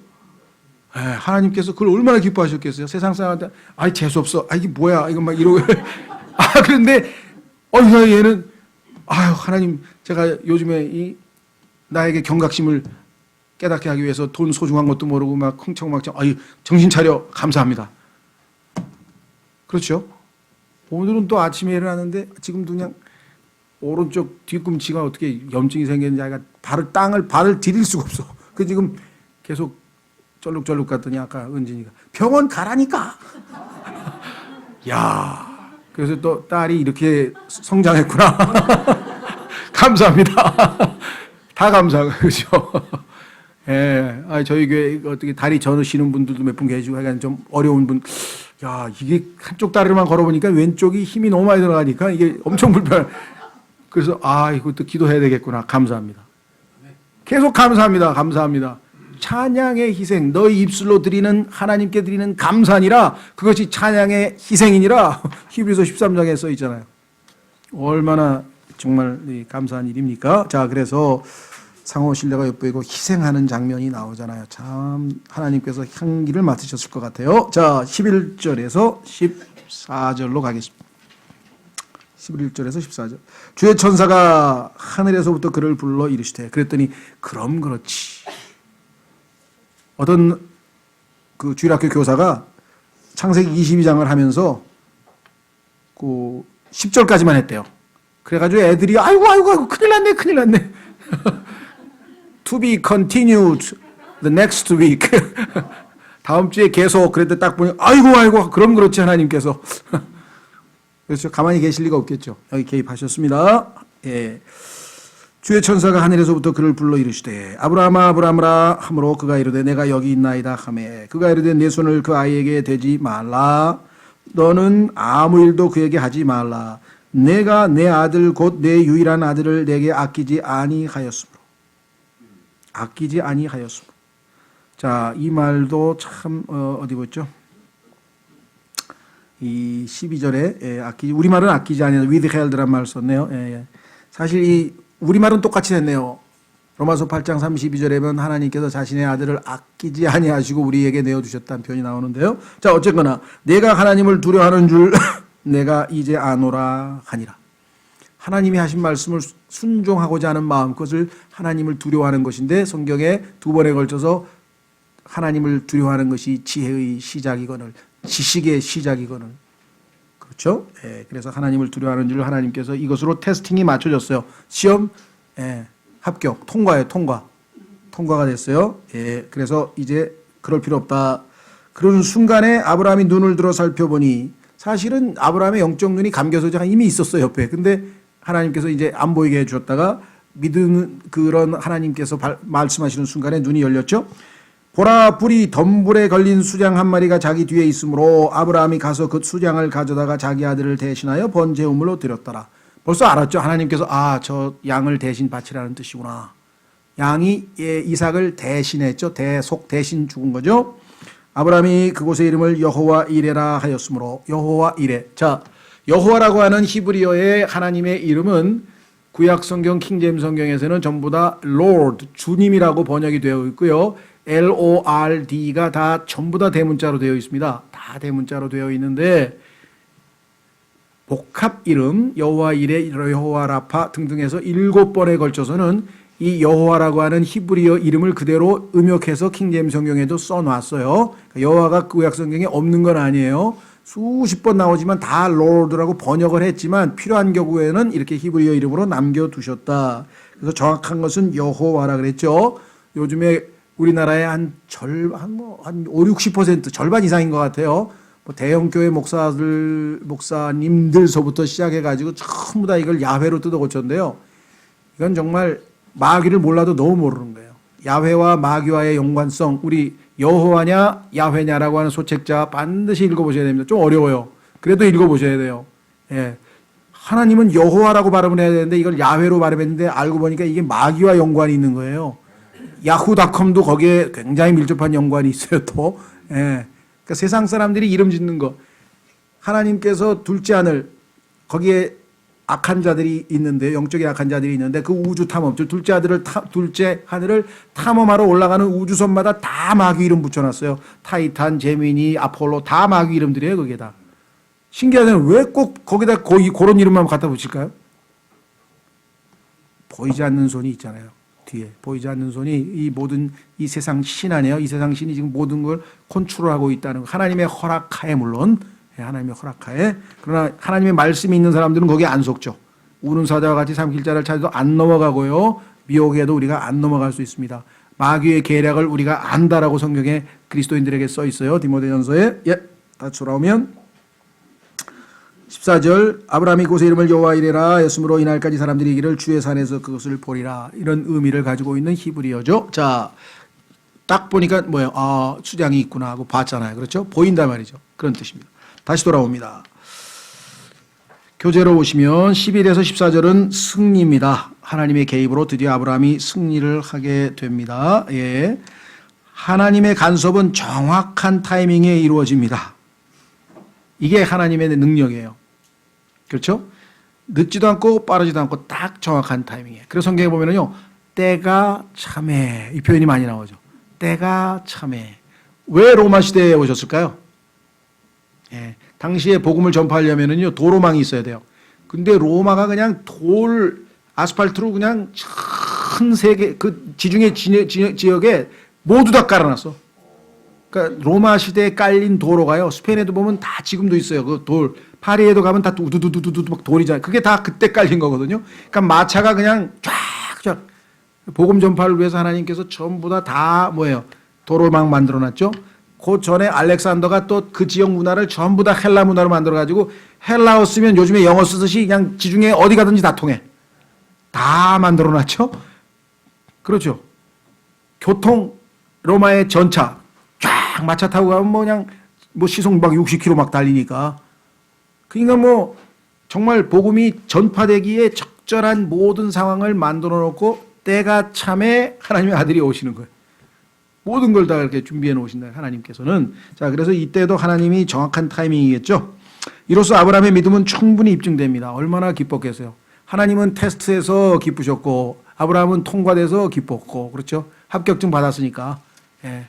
네, 하나님께서 그걸 얼마나 기뻐하셨겠어요. 세상 사람한테 재수없어. 이게 뭐야. 이거 막 이러고. 그런데 얘는 하나님 제가 요즘에 나에게 경각심을 깨닫게 하기 위해서 돈 소중한 것도 모르고 막 흥청망청 정신 차려. 감사합니다. 그렇죠? 오늘은 또 아침에 일어나는데 지금도 그냥 오른쪽 뒤꿈치가 어떻게 염증이 생겼는지 아이가 발을 디딜 수가 없어. 그 지금 계속 쩔룩쩔룩 갔더니 아까 은진이가 병원 가라니까. 야, 그래서 또 딸이 이렇게 성장했구나. 감사합니다. 다 감사하고 그죠. 예, 저희 교회 어떻게 다리 저으시는 분들도 몇 분 계시고 하여간 좀 어려운 분. 야, 이게 한쪽 다리만 걸어보니까 왼쪽이 힘이 너무 많이 들어가니까 이게 엄청 불편해. 그래서 이것도 기도해야 되겠구나. 감사합니다. 계속 감사합니다. 감사합니다. 찬양의 희생, 너희 입술로 드리는 하나님께 드리는 감사니라. 그것이 찬양의 희생이니라. 히브리서 13장에 써 있잖아요. 얼마나 정말 감사한 일입니까? 자, 그래서 상호 신뢰가 엿보이고 희생하는 장면이 나오잖아요. 참 하나님께서 향기를 맡으셨을 것 같아요. 자, 11절에서 14절로 가겠습니다. 11절에서 14절. 주의 천사가 하늘에서부터 그를 불러 이르시되, 그랬더니 그럼 그렇지. 어떤 그 주일학교 교사가 창세기 22장을 하면서 그 10절까지만 했대요. 그래가지고 애들이 아이고 큰일 났네. To be continued the next week. 다음 주에 계속. 그랬더니 딱 보니 아이고 그럼 그렇지 하나님께서. 그렇죠. 가만히 계실 리가 없겠죠. 여기 개입하셨습니다. 예. 주의 천사가 하늘에서부터 그를 불러 이르시되 아브라함아 하므로 그가 이르되 내가 여기 있나이다 하매 그가 이르되 내 손을 그 아이에게 대지 말라. 너는 아무 일도 그에게 하지 말라. 내가 내 아들 곧 내 유일한 아들을 내게 아끼지 아니하였으므로. 자, 이 말도 참 어디 보죠? 이 12절에 아끼지, 우리말은 아끼지 아니하다 withheld란 말을 썼네요. 사실 이 우리말은 똑같이 했네요. 로마서 8장 32절에 보면 하나님께서 자신의 아들을 아끼지 아니하시고 우리에게 내어주셨다는 표현이 나오는데요. 자, 어쨌거나 내가 하나님을 두려워하는 줄 내가 이제 아노라 하니라. 하나님이 하신 말씀을 순종하고자 하는 마음, 그것을 하나님을 두려워하는 것인데 성경에 두 번에 걸쳐서 하나님을 두려워하는 것이 지혜의 시작이거늘 지식의 시작이거늘. 그렇죠? 그래서 하나님을 두려워하는 줄 하나님께서 이것으로 테스팅이 맞춰졌어요. 시험 합격, 통과예요. 통과 통과가 됐어요. 예, 그래서 이제 그럴 필요 없다. 그러는 순간에 아브라함이 눈을 들어 살펴보니 사실은 아브라함의 영적 눈이 감겨서 이미 있었어요, 옆에. 근데 하나님께서 이제 안 보이게 해주었다가 믿는 그런 하나님께서 말씀하시는 순간에 눈이 열렸죠. 보라, 불이 덤불에 걸린 수장 한 마리가 자기 뒤에 있으므로 아브라함이 가서 그 수장을 가져다가 자기 아들을 대신하여 번제우물로 드렸더라. 벌써 알았죠. 하나님께서 저 양을 대신 바치라는 뜻이구나. 양이 이삭을 대신했죠. 대신 죽은 거죠. 아브라함이 그곳의 이름을 여호와 이레라 하였으므로 여호와 이레. 자, 여호와라고 하는 히브리어의 하나님의 이름은 구약 성경 킹제임스 성경에서는 전부 다 Lord, 주님이라고 번역이 되어 있고요. Lord가 다 전부 다 대문자로 되어 있습니다. 다 대문자로 되어 있는데 복합 이름 여호와 이레, 여호와 라파 등등해서 7번에 걸쳐서는 이 여호와라고 하는 히브리어 이름을 그대로 음역해서 킹제임스 성경에도 써놨어요. 여호와가 구약 성경에 없는 건 아니에요. 수십 번 나오지만 다 Lord라고 번역을 했지만 필요한 경우에는 이렇게 히브리어 이름으로 남겨두셨다. 그래서 정확한 것은 여호와라 그랬죠. 요즘에 우리나라의 한 5, 60% 절반 이상인 것 같아요. 대형 교회 목사님들서부터 시작해가지고 전부 다 이걸 야훼로 뜯어 고쳤는데요. 이건 정말 마귀를 몰라도 너무 모르는 거예요. 야훼와 마귀와의 연관성, 우리 여호와냐 야훼냐라고 하는 소책자 반드시 읽어보셔야 됩니다. 좀 어려워요. 그래도 읽어보셔야 돼요. 예. 하나님은 여호와라고 발음을 해야 되는데 이걸 야훼로 발음했는데 알고 보니까 이게 마귀와 연관이 있는 거예요. 야후닷컴도 거기에 굉장히 밀접한 연관이 있어요. 또 예. 그러니까 세상 사람들이 이름 짓는 거, 하나님께서 둘째 하늘, 거기에 악한 자들이 있는데, 영적인 악한 자들이 있는데 그 우주 탐험, 둘째 하늘을 탐험하러 올라가는 우주선마다 다 마귀 이름 붙여놨어요. 타이탄, 제미니, 아폴로 다 마귀 이름들이에요. 그게 다. 신기하잖아요. 왜 꼭 거기다 그런 이름만 갖다 붙일까요? 보이지 않는 손이 있잖아요. 뒤에 보이지 않는 손이 이 세상 신 아니에요. 이 세상 신이 지금 모든 걸 컨트롤하고 있다는 거. 하나님의 허락하에, 물론 하나님의 허락하에. 그러나 하나님의 말씀이 있는 사람들은 거기에 안 속죠. 우는 사자와 같이 삼킬자를 찾아도 안 넘어가고요. 미혹에도 우리가 안 넘어갈 수 있습니다. 마귀의 계략을 우리가 안다라고 성경에 그리스도인들에게 써 있어요. 디모데전서에. 다시 돌아오면 14절, 아브라함이 그곳의 이름을 여호와 이레라 하였으므로 이날까지 사람들이 이르기를 주의 산에서 그것을 보리라. 이런 의미를 가지고 있는 히브리어죠. 자, 딱 보니까 뭐예요? 수장이 있구나 하고 봤잖아요. 그렇죠? 보인단 말이죠. 그런 뜻입니다. 다시 돌아옵니다. 교재로 보시면 11에서 14절은 승리입니다. 하나님의 개입으로 드디어 아브라함이 승리를 하게 됩니다. 예. 하나님의 간섭은 정확한 타이밍에 이루어집니다. 이게 하나님의 능력이에요. 그렇죠? 늦지도 않고 빠르지도 않고 딱 정확한 타이밍이에요. 그래서 성경에 보면은요, 때가 참해. 이 표현이 많이 나오죠. 때가 참해. 왜 로마 시대에 오셨을까요? 예. 당시에 복음을 전파하려면은요, 도로망이 있어야 돼요. 근데 로마가 그냥 아스팔트로 그냥 큰 세계, 그 지중해 지역에 모두 다 깔아놨어. 그러니까 로마 시대에 깔린 도로가요, 스페인에도 보면 다 지금도 있어요. 그 돌. 파리에도 가면 다 우두두두두두 막 돌이잖아요. 그게 다 그때 깔린 거거든요. 그러니까 마차가 그냥 쫙쫙 복음 전파를 위해서 하나님께서 전부 다 뭐예요? 도로망 만들어놨죠. 그 전에 알렉산더가 또 그 지역 문화를 전부 다 헬라 문화로 만들어가지고 헬라어 쓰면 요즘에 영어 쓰듯이 그냥 지중해 어디 가든지 다 통해. 다 만들어놨죠. 그렇죠. 교통, 로마의 전차 쫙 마차 타고 가면 그냥 시속 막 60km 막 달리니까. 그러니까 정말 복음이 전파되기에 적절한 모든 상황을 만들어 놓고 때가 참에 하나님의 아들이 오시는 거예요. 모든 걸 다 이렇게 준비해 놓으신다, 하나님께서는. 자, 그래서 이때도 하나님이 정확한 타이밍이겠죠. 이로써 아브라함의 믿음은 충분히 입증됩니다. 얼마나 기뻤겠어요. 하나님은 테스트에서 기쁘셨고 아브라함은 통과돼서 기뻤고, 그렇죠? 합격증 받았으니까. 예.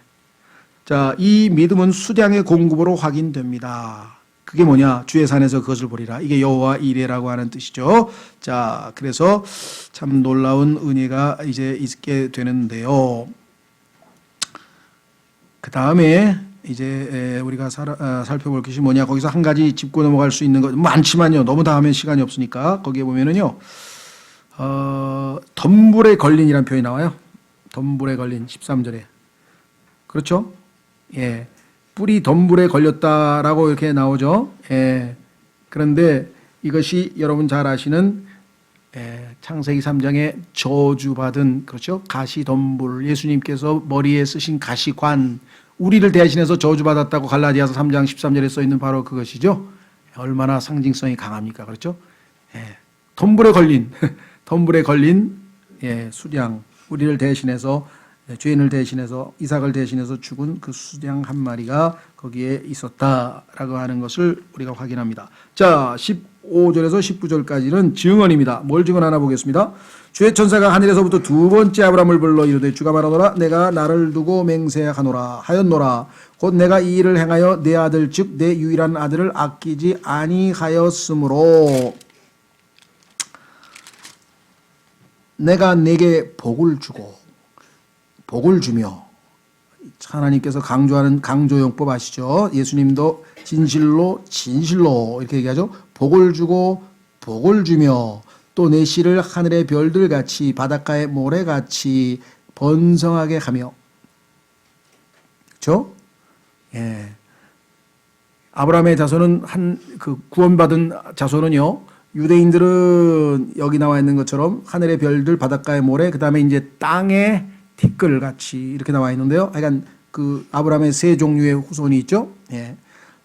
자, 이 믿음은 수량의 공급으로 확인됩니다. 그게 뭐냐? 주의 산에서 그것을 보리라. 이게 여호와 이레라고 하는 뜻이죠. 자, 그래서 참 놀라운 은혜가 이제 있게 되는데요. 그 다음에 이제 우리가 살펴볼 것이 뭐냐? 거기서 한 가지 짚고 넘어갈 수 있는 것 많지만요. 너무 다 하면 시간이 없으니까 거기에 보면은요, 덤불에 걸린이라는 표현이 나와요. 덤불에 걸린 13절에. 그렇죠? 예. 뿔이 덤불에 걸렸다라고 이렇게 나오죠. 예. 그런데 이것이 여러분 잘 아시는 창세기 3장에 저주받은, 그렇죠? 가시덤불, 예수님께서 머리에 쓰신 가시관, 우리를 대신해서 저주받았다고 갈라디아서 3장 13절에 써 있는 바로 그것이죠. 얼마나 상징성이 강합니까? 그렇죠? 덤불에 걸린 덤불에 걸린 수량, 우리를 대신해서, 죄인을 대신해서, 이삭을 대신해서 죽은 그 수량 한 마리가 거기에 있었다라고 하는 것을 우리가 확인합니다. 자, 15절에서 19절까지는 증언입니다. 뭘 증언하나 보겠습니다. 주의 천사가 하늘에서부터 두 번째 아브라함을 불러 이르되 주가 말하노라 내가 나를 두고 맹세하노라 하였노라 곧 내가 이 일을 행하여 내 아들 즉 내 유일한 아들을 아끼지 아니하였으므로 내가 내게 복을 주고 복을 주며, 하나님께서 강조하는 강조용법 아시죠? 예수님도 진실로 진실로 이렇게 얘기하죠. 복을 주고 복을 주며 또 내 씨를 하늘의 별들 같이 바닷가의 모래 같이 번성하게 하며. 그렇죠? 예. 아브라함의 자손은 그 구원받은 자손은요. 유대인들은 여기 나와 있는 것처럼 하늘의 별들, 바닷가의 모래, 그다음에 이제 땅의 티끌 같이 이렇게 나와 있는데요. 하여간 그 아브라함의 세 종류의 후손이 있죠. 예.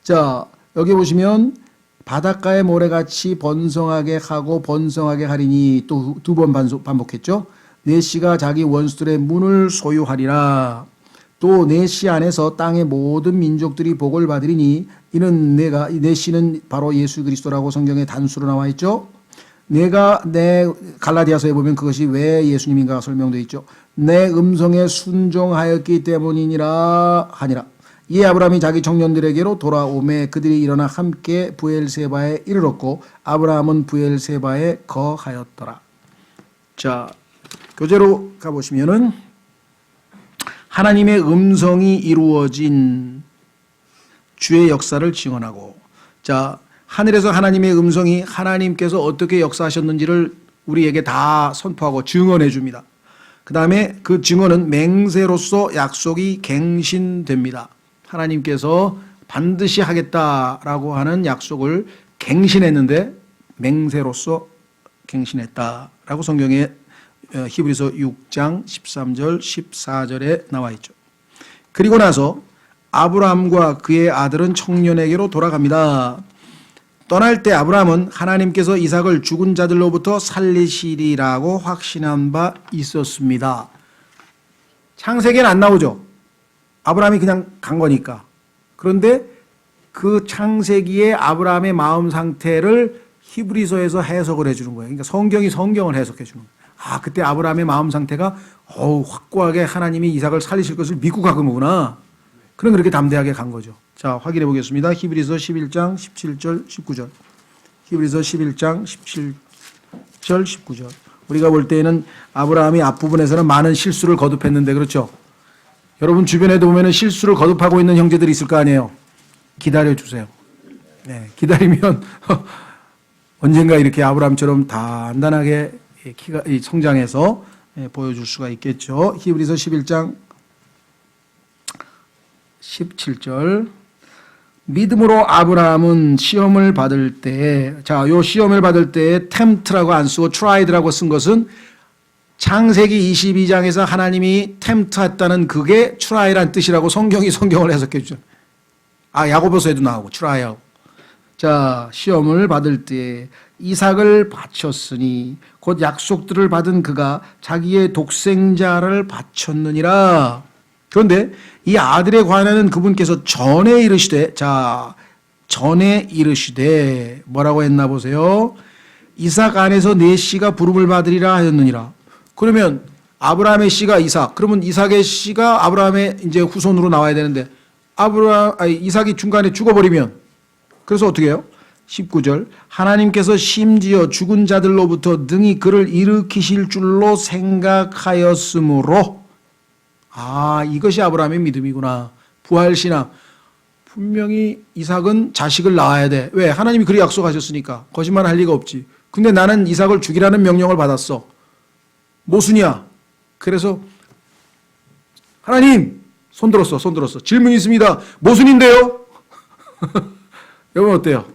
자, 여기 보시면 바닷가의 모래같이 번성하게 하고 번성하게 하리니 또 두 번 반복했죠. 내 씨가 자기 원수들의 문을 소유하리라. 또 내 씨 안에서 땅의 모든 민족들이 복을 받으리니 이는 내 씨는 바로 예수 그리스도라고 성경에 단수로 나와 있죠. 내가 내 갈라디아서에 보면 그것이 왜 예수님인가 설명되어 있죠. 내 음성에 순종하였기 때문이니라 하니라. 이에 아브라함이 자기 청년들에게로 돌아오매 그들이 일어나 함께 부엘세바에 이르렀고 아브라함은 부엘세바에 거하였더라. 자, 교재로 가보시면은 하나님의 음성이 이루어진 주의 역사를 증언하고, 자, 하늘에서 하나님의 음성이 하나님께서 어떻게 역사하셨는지를 우리에게 다 선포하고 증언해 줍니다. 그 다음에 그 증언은 맹세로서 약속이 갱신됩니다. 하나님께서 반드시 하겠다라고 하는 약속을 갱신했는데 맹세로서 갱신했다라고 성경에 히브리서 6장 13절 14절에 나와 있죠. 그리고 나서 아브라함과 그의 아들은 청년에게로 돌아갑니다. 떠날 때 아브라함은 하나님께서 이삭을 죽은 자들로부터 살리시리라고 확신한 바 있었습니다. 창세기에는 안 나오죠. 아브라함이 그냥 간 거니까. 그런데 그 창세기의 아브라함의 마음 상태를 히브리서에서 해석을 해주는 거예요. 그러니까 성경이 성경을 해석해 주는 거예요. 아, 그때 아브라함의 마음 상태가 확고하게 하나님이 이삭을 살리실 것을 믿고 간 거구나. 그럼 그렇게 담대하게 간 거죠. 자, 확인해 보겠습니다. 히브리서 11장 17절 19절. 히브리서 11장 17절 19절. 우리가 볼 때에는 아브라함이 앞부분에서는 많은 실수를 거듭했는데, 그렇죠? 여러분 주변에도 보면 실수를 거듭하고 있는 형제들이 있을 거 아니에요. 기다려 주세요. 네, 기다리면 언젠가 이렇게 아브라함처럼 단단하게 성장해서 보여줄 수가 있겠죠. 히브리서 11장 17절. 믿음으로 아브라함은 시험을 받을 때, 자, 요 시험을 받을 때 tempt라고 안 쓰고 tried라고 쓴 것은 창세기 22장에서 하나님이 tempt했다는 그게 try란 뜻이라고 성경을 해석해 주죠. 아, 야고보서에도 나오고 try하고. 자, 시험을 받을 때 이삭을 바쳤으니 곧 약속들을 받은 그가 자기의 독생자를 바쳤느니라. 그런데 이 아들에 관하여는 그분께서 전에 이르시되, 자, 전에 이르시되 뭐라고 했나 보세요. 이삭 안에서 내 씨가 부름을 받으리라 하였느니라. 그러면 아브라함의 씨가 이삭, 그러면 이삭의 씨가 아브라함의 이제 후손으로 나와야 되는데 이삭이 중간에 죽어버리면, 그래서 어떻게 해요? 19절. 하나님께서 심지어 죽은 자들로부터 능히 그를 일으키실 줄로 생각하였으므로. 아, 이것이 아브라함의 믿음이구나. 부활신앙. 분명히 이삭은 자식을 낳아야 돼. 왜? 하나님이 그리 약속하셨으니까. 거짓말 할 리가 없지. 근데 나는 이삭을 죽이라는 명령을 받았어. 모순이야. 그래서 하나님, 손 들었어. 질문 있습니다. 모순인데요? 여러분 어때요?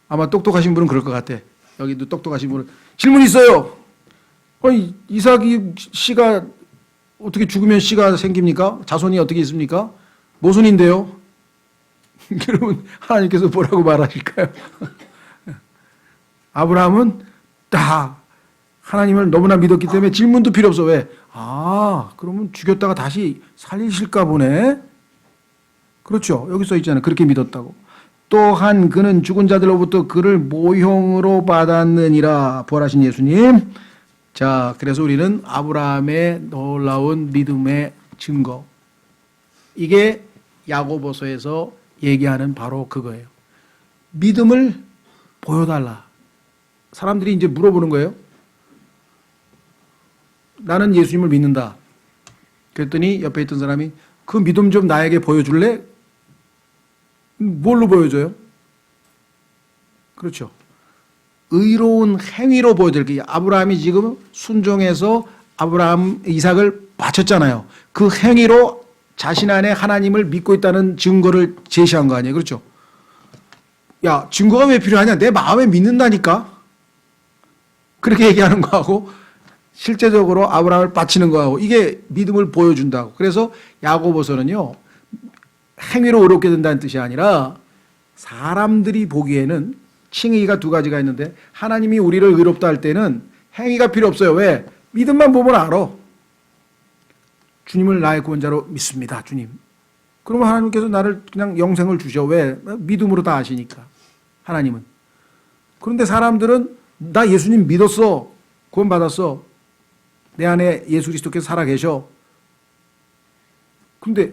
아마 똑똑하신 분은 그럴 것 같아. 여기도 똑똑하신 분은 질문 있어요. 아니, 이삭이 씨가 어떻게 죽으면 씨가 생깁니까? 자손이 어떻게 있습니까? 모순인데요? 여러분 하나님께서 뭐라고 말하실까요? 아브라함은 딱 하나님을 너무나 믿었기 때문에 질문도 필요 없어. 왜? 그러면 죽였다가 다시 살리실까 보네. 그렇죠. 여기 써 있잖아요. 그렇게 믿었다고. 또한 그는 죽은 자들로부터 그를 모형으로 받았느니라. 부활하신 예수님. 자, 그래서 우리는 아브라함의 놀라운 믿음의 증거. 이게 야고보서에서 얘기하는 바로 그거예요. 믿음을 보여달라. 사람들이 이제 물어보는 거예요. 나는 예수님을 믿는다. 그랬더니 옆에 있던 사람이 그 믿음 좀 나에게 보여줄래? 뭘로 보여줘요? 그렇죠. 의로운 행위로 보여드릴게요. 아브라함이 지금 순종해서 이삭을 바쳤잖아요. 그 행위로 자신 안에 하나님을 믿고 있다는 증거를 제시한 거 아니에요. 그렇죠. 야, 증거가 왜 필요하냐? 내 마음에 믿는다니까. 그렇게 얘기하는 거하고 실제적으로 아브라함을 바치는 거하고 이게 믿음을 보여준다고. 그래서 야고보서는요, 행위로 의롭게 된다는 뜻이 아니라 사람들이 보기에는 칭의가 두 가지가 있는데 하나님이 우리를 의롭다 할 때는 행위가 필요 없어요. 왜? 믿음만 보면 알아. 주님을 나의 구원자로 믿습니다. 주님. 그러면 하나님께서 나를 그냥 영생을 주셔. 왜? 믿음으로 다 아시니까. 하나님은. 그런데 사람들은 나 예수님 믿었어. 구원받았어. 내 안에 예수 그리스도께서 살아계셔. 근데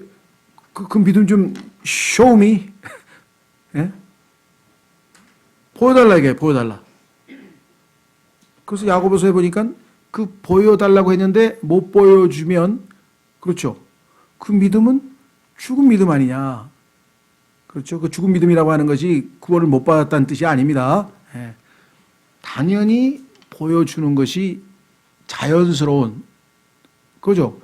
그 믿음 좀 show me. 예? 보여달라 이게 보여달라. 그래서 야고보서에 보니까 그 보여달라고 했는데 못 보여주면 그렇죠. 그 믿음은 죽은 믿음 아니냐. 그렇죠. 그 죽은 믿음이라고 하는 것이 구원을 못 받았다는 뜻이 아닙니다. 예. 당연히 보여주는 것이 자연스러운 그죠.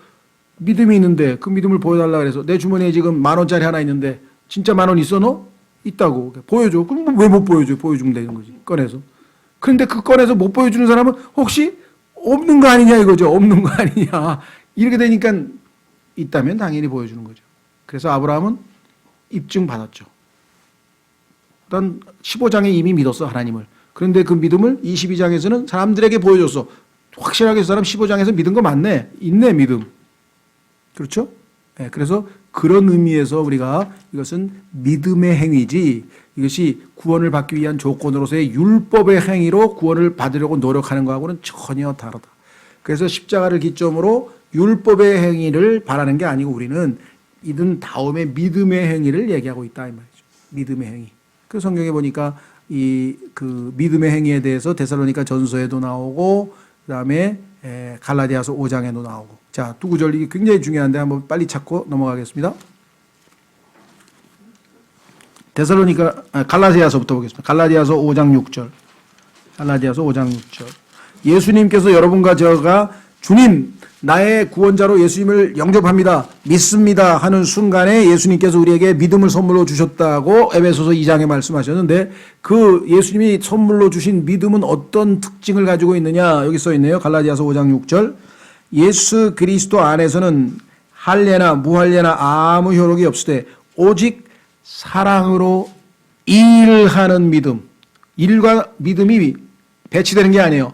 믿음이 있는데 그 믿음을 보여달라 그래서 내 주머니에 지금 10,000원짜리 하나 있는데 진짜 10,000원 있어 너? 있다고. 보여줘. 그럼 왜 못 보여줘? 보여주면 되는 거지. 꺼내서. 그런데 그 꺼내서 못 보여주는 사람은 혹시 없는 거 아니냐 이거죠. 없는 거 아니냐. 이렇게 되니까 있다면 당연히 보여주는 거죠. 그래서 아브라함은 입증받았죠. 일단 15장에 이미 믿었어 하나님을. 그런데 그 믿음을 22장에서는 사람들에게 보여줬어. 확실하게 그 사람 15장에서 믿은 거 맞네. 있네 믿음. 그렇죠? 네, 그래서 그런 의미에서 우리가 이것은 믿음의 행위지 이것이 구원을 받기 위한 조건으로서의 율법의 행위로 구원을 받으려고 노력하는 것하고는 전혀 다르다. 그래서 십자가를 기점으로 율법의 행위를 바라는 게 아니고 우리는 이든 다음에 믿음의 행위를 얘기하고 있다 이 말이죠. 믿음의 행위. 그 성경에 보니까 그 믿음의 행위에 대해서 데살로니가 전서에도 나오고 그다음에 갈라디아서 5장에도 나오고. 자, 두 구절 이게 굉장히 중요한데 한번 빨리 찾고 넘어가겠습니다. 갈라디아서부터 보겠습니다. 갈라디아서 5장 6절. 갈라디아서 5장 6절. 예수님께서 여러분과 저가 주님 나의 구원자로 예수님을 영접합니다. 믿습니다 하는 순간에 예수님께서 우리에게 믿음을 선물로 주셨다고 에베소서 2장에 말씀하셨는데 그 예수님이 선물로 주신 믿음은 어떤 특징을 가지고 있느냐 여기 써 있네요. 갈라디아서 5장 6절. 예수 그리스도 안에서는 할례나 무할례나 아무 효력이 없으되 오직 사랑으로 일하는 믿음. 일과 믿음이 배치되는 게 아니에요.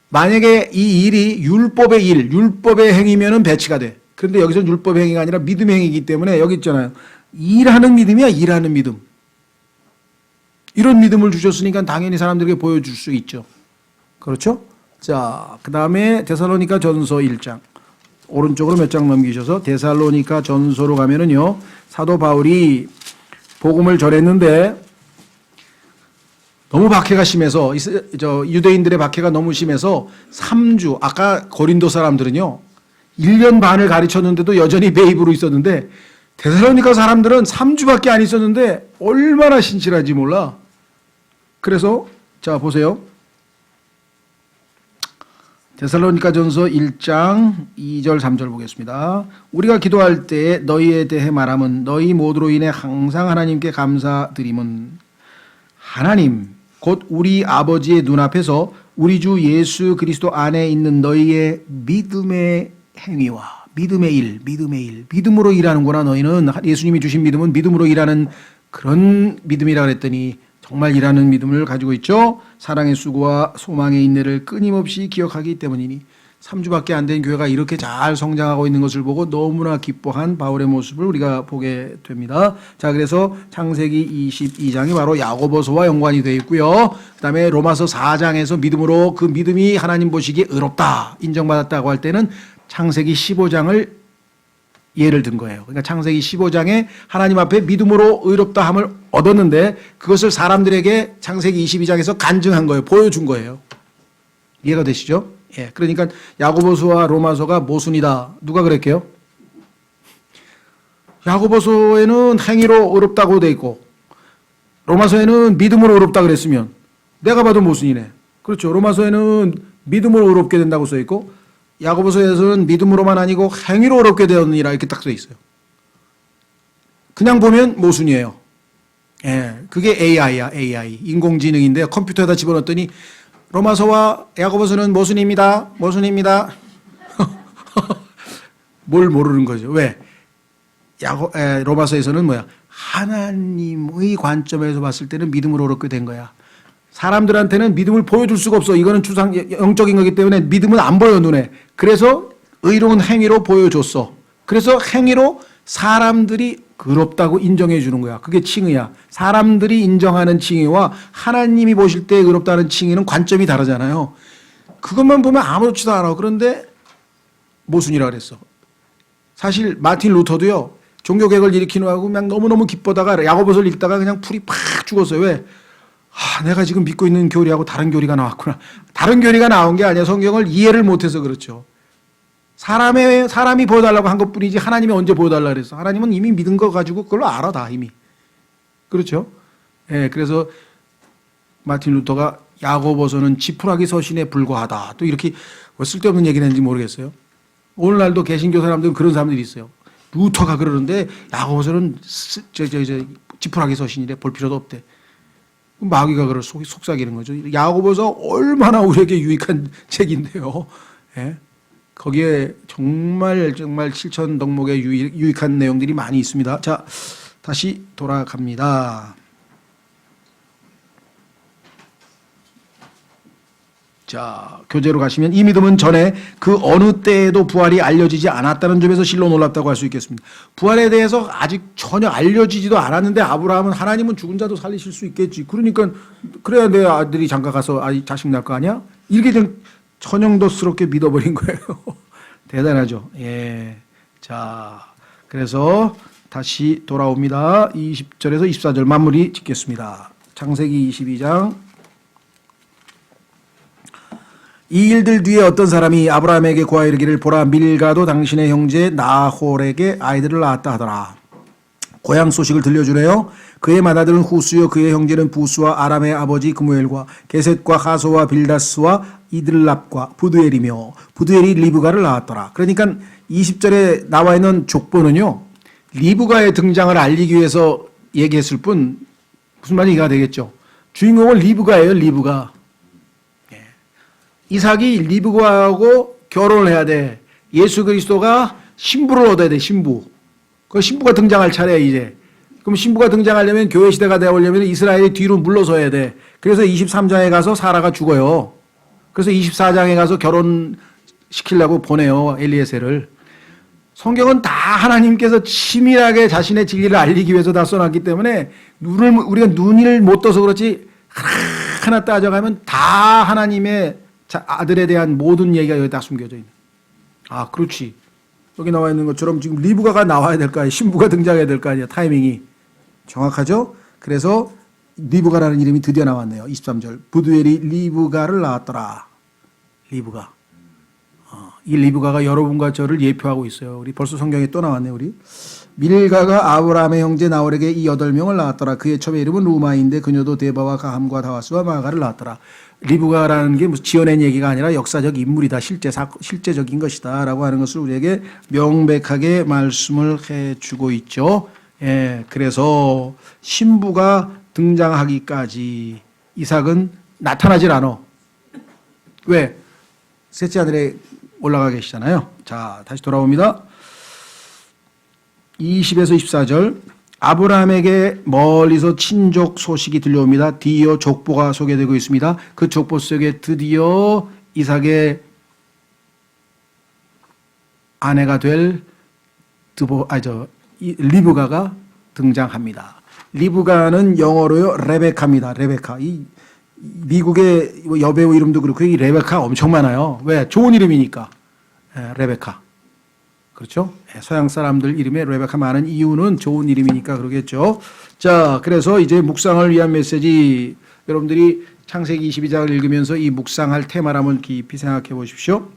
만약에 이 일이 율법의 일, 율법의 행위면은 배치가 돼. 그런데 여기서 율법의 행위가 아니라 믿음의 행위이기 때문에 여기 있잖아요. 일하는 믿음이야, 일하는 믿음. 이런 믿음을 주셨으니까 당연히 사람들에게 보여줄 수 있죠. 그렇죠? 자, 그 다음에 데살로니가 전서 1장. 오른쪽으로 몇 장 넘기셔서 데살로니가 전서로 가면은요, 사도 바울이 복음을 전했는데 너무 박해가 심해서 유대인들의 박해가 너무 심해서 3주 아까 고린도 사람들은요 1년 반을 가르쳤는데도 여전히 매입으로 있었는데 데살로니가 사람들은 3주밖에 안 있었는데 얼마나 신실한지 몰라. 그래서 자 보세요. 데살로니가전서 1장 2절 3절 보겠습니다. 우리가 기도할 때 너희에 대해 말함은 너희 모두로 인해 항상 하나님께 감사드림은 하나님 곧 우리 아버지의 눈앞에서 우리 주 예수 그리스도 안에 있는 너희의 믿음의 행위와 믿음의 일, 믿음으로 일하는구나. 너희는 예수님이 주신 믿음은 믿음으로 일하는 그런 믿음이라 그랬더니 정말 일하는 믿음을 가지고 있죠. 사랑의 수고와 소망의 인내를 끊임없이 기억하기 때문이니 3주밖에 안 된 교회가 이렇게 잘 성장하고 있는 것을 보고 너무나 기뻐한 바울의 모습을 우리가 보게 됩니다. 자, 그래서 창세기 22장이 바로 야고보서와 연관이 되어 있고요. 그 다음에 로마서 4장에서 믿음으로 그 믿음이 하나님 보시기에 의롭다 인정받았다고 할 때는 창세기 15장을 예를 든 거예요. 그러니까 창세기 15장에 하나님 앞에 믿음으로 의롭다함을 얻었는데 그것을 사람들에게 창세기 22장에서 간증한 거예요. 보여준 거예요. 이해가 되시죠? 예. 그러니까 야고보서와 로마서가 모순이다. 누가 그랬게요? 야고보서에는 행위로 의롭다고 돼 있고 로마서에는 믿음으로 의롭다 그랬으면 내가 봐도 모순이네. 그렇죠. 로마서에는 믿음으로 의롭게 된다고 써 있고 야고보서에서는 믿음으로만 아니고 행위로 의롭게 되었느니라 이렇게 딱 써 있어요. 그냥 보면 모순이에요. 예, 그게 AI야, AI. 인공지능인데요. 컴퓨터에다 집어넣었더니 로마서와 야고보서는 모순입니다. 뭘 모르는 거죠. 왜? 로마서에서는 뭐야? 하나님의 관점에서 봤을 때는 믿음으로 의롭게 된 거야. 사람들한테는 믿음을 보여줄 수가 없어. 이거는 영적인 거기 때문에 믿음은 안 보여 눈에. 그래서 의로운 행위로 보여줬어. 그래서 행위로 사람들이 의롭다고 인정해 주는 거야. 그게 칭의야. 사람들이 인정하는 칭의와 하나님이 보실 때 의롭다는 칭의는 관점이 다르잖아요. 그것만 보면 아무렇지도 않아. 그런데 모순이라 그랬어. 사실 마틴 루터도요. 종교개혁을 일으키느라고 그냥 너무너무 기쁘다가 야고보서를 읽다가 그냥 풀이 팍 죽었어요. 왜? 내가 지금 믿고 있는 교리하고 다른 교리가 나왔구나. 다른 교리가 나온 게 아니라 성경을 이해를 못해서 그렇죠. 사람이 보여달라고 한 것뿐이지 하나님이 언제 보여달라 그랬어. 하나님은 이미 믿은 거 가지고 그걸로 알아 다 이미. 그렇죠? 예, 그래서 마틴 루터가 야고보서는 지푸라기 서신에 불과하다. 또 이렇게 쓸데없는 얘기를 했는지 모르겠어요. 오늘날도 개신교 사람들은 그런 사람들이 있어요. 루터가 그러는데 야고보서는 지푸라기 서신이래. 볼 필요도 없대. 마귀가 그걸 속삭이는 거죠. 야고보서 얼마나 우리에게 유익한 책인데요. 예? 거기에 정말 실천 덕목에 유익한 내용들이 많이 있습니다. 자, 다시 돌아갑니다. 자, 교재로 가시면 이 믿음은 전에 그 어느 때에도 부활이 알려지지 않았다는 점에서 실로 놀랍다고 할 수 있겠습니다. 부활에 대해서 아직 전혀 알려지지도 않았는데 아브라함은 하나님은 죽은 자도 살리실 수 있겠지. 그러니까 그래야 내 아들이 장가 가서 자식 낳을 거 아니야? 이렇게 좀 천연도스럽게 믿어버린 거예요. 대단하죠. 예. 자, 그래서 다시 돌아옵니다. 20절에서 24절 마무리 짓겠습니다. 창세기 22장. 이 일들 뒤에 어떤 사람이 아브라함에게 고하여 이르기를 보라 밀가도 당신의 형제 나홀에게 아이들을 낳았다 하더라. 고향 소식을 들려주래요. 그의 맏아들은 후스요 그의 형제는 부스와 아람의 아버지 그무엘과 게셋과 하소와 빌다스와 이들랍과 부두엘이며 부두엘이 리브가를 낳았더라. 그러니까 20절에 나와 있는 족보는요. 리브가의 등장을 알리기 위해서 얘기했을 뿐 무슨 말이 이해가 되겠죠. 주인공은 리브가예요. 리브가. 이삭이 리브가하고 결혼을 해야 돼. 예수 그리스도가 신부를 얻어야 돼. 신부. 그 신부가 등장할 차례야 이제. 그럼 신부가 등장하려면 교회 시대가 되어오려면 이스라엘이 뒤로 물러서야 돼. 그래서 23장에 가서 사라가 죽어요. 그래서 24장에 가서 결혼시키려고 보내요. 엘리에셀을. 성경은 다 하나님께서 치밀하게 자신의 진리를 알리기 위해서 다 써놨기 때문에 우리가 눈을 못 떠서 그렇지 하나 따져가면 다 하나님의 아들에 대한 모든 얘기가 여기 다 숨겨져 있는. 아, 그렇지. 여기 나와 있는 것처럼 지금 리브가가 나와야 될 거 아니야. 신부가 등장해야 될 거 아니야. 타이밍이. 정확하죠? 그래서 리브가라는 이름이 드디어 나왔네요. 23절. 부두엘이 리브가를 낳았더라. 리브가. 이 리브가가 여러분과 저를 예표하고 있어요. 우리 벌써 성경에 또 나왔네 우리. 밀가가 아브라함의 형제 나홀에게 이 8명을 낳았더라. 그의 첩의 이름은 루마인데 그녀도 데바와 가함과 다와스와 마가를 낳았더라. 리브가라는 게 무슨 지어낸 얘기가 아니라 역사적 인물이다. 실제적인 것이다. 라고 하는 것을 우리에게 명백하게 말씀을 해주고 있죠. 예, 그래서 신부가 등장하기까지 이삭은 나타나질 않아. 왜? 셋째 하늘에 올라가 계시잖아요. 자, 다시 돌아옵니다. 20에서 24절. 아브라함에게 멀리서 친족 소식이 들려옵니다. 드디어 족보가 소개되고 있습니다. 그 족보 속에 드디어 이삭의 아내가 될 리브가가 등장합니다. 리브가는 영어로요 레베카입니다. 레베카. 이 미국의 여배우 이름도 그렇고 이 레베카 엄청 많아요. 왜? 좋은 이름이니까. 레베카. 그렇죠? 서양 사람들 이름에 레베카 많은 이유는 좋은 이름이니까 그러겠죠. 자, 그래서 이제 묵상을 위한 메시지, 여러분들이 창세기 22장을 읽으면서 이 묵상할 테마를 한번 깊이 생각해 보십시오.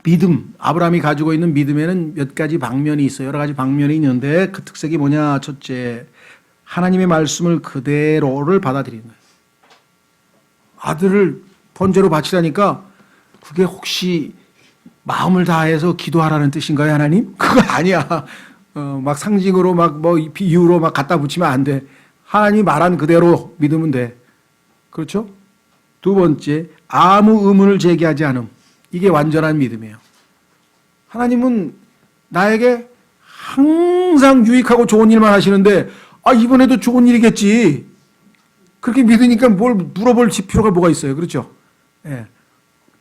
믿음, 아브라함이 가지고 있는 믿음에는 몇 가지 방면이 있어요. 여러 가지 방면이 있는데 그 특색이 뭐냐? 첫째, 하나님의 말씀을 그대로를 받아들이는 거예요. 아들을 번제로 바치라니까 그게 혹시 마음을 다해서 기도하라는 뜻인가요, 하나님? 그거 아니야. 막 상징으로 막 뭐 비유로 막 갖다 붙이면 안 돼. 하나님이 말한 그대로 믿으면 돼. 그렇죠? 두 번째, 아무 의문을 제기하지 않음. 이게 완전한 믿음이에요. 하나님은 나에게 항상 유익하고 좋은 일만 하시는데, 이번에도 좋은 일이겠지. 그렇게 믿으니까 뭘 물어볼 필요가 뭐가 있어요. 그렇죠? 예.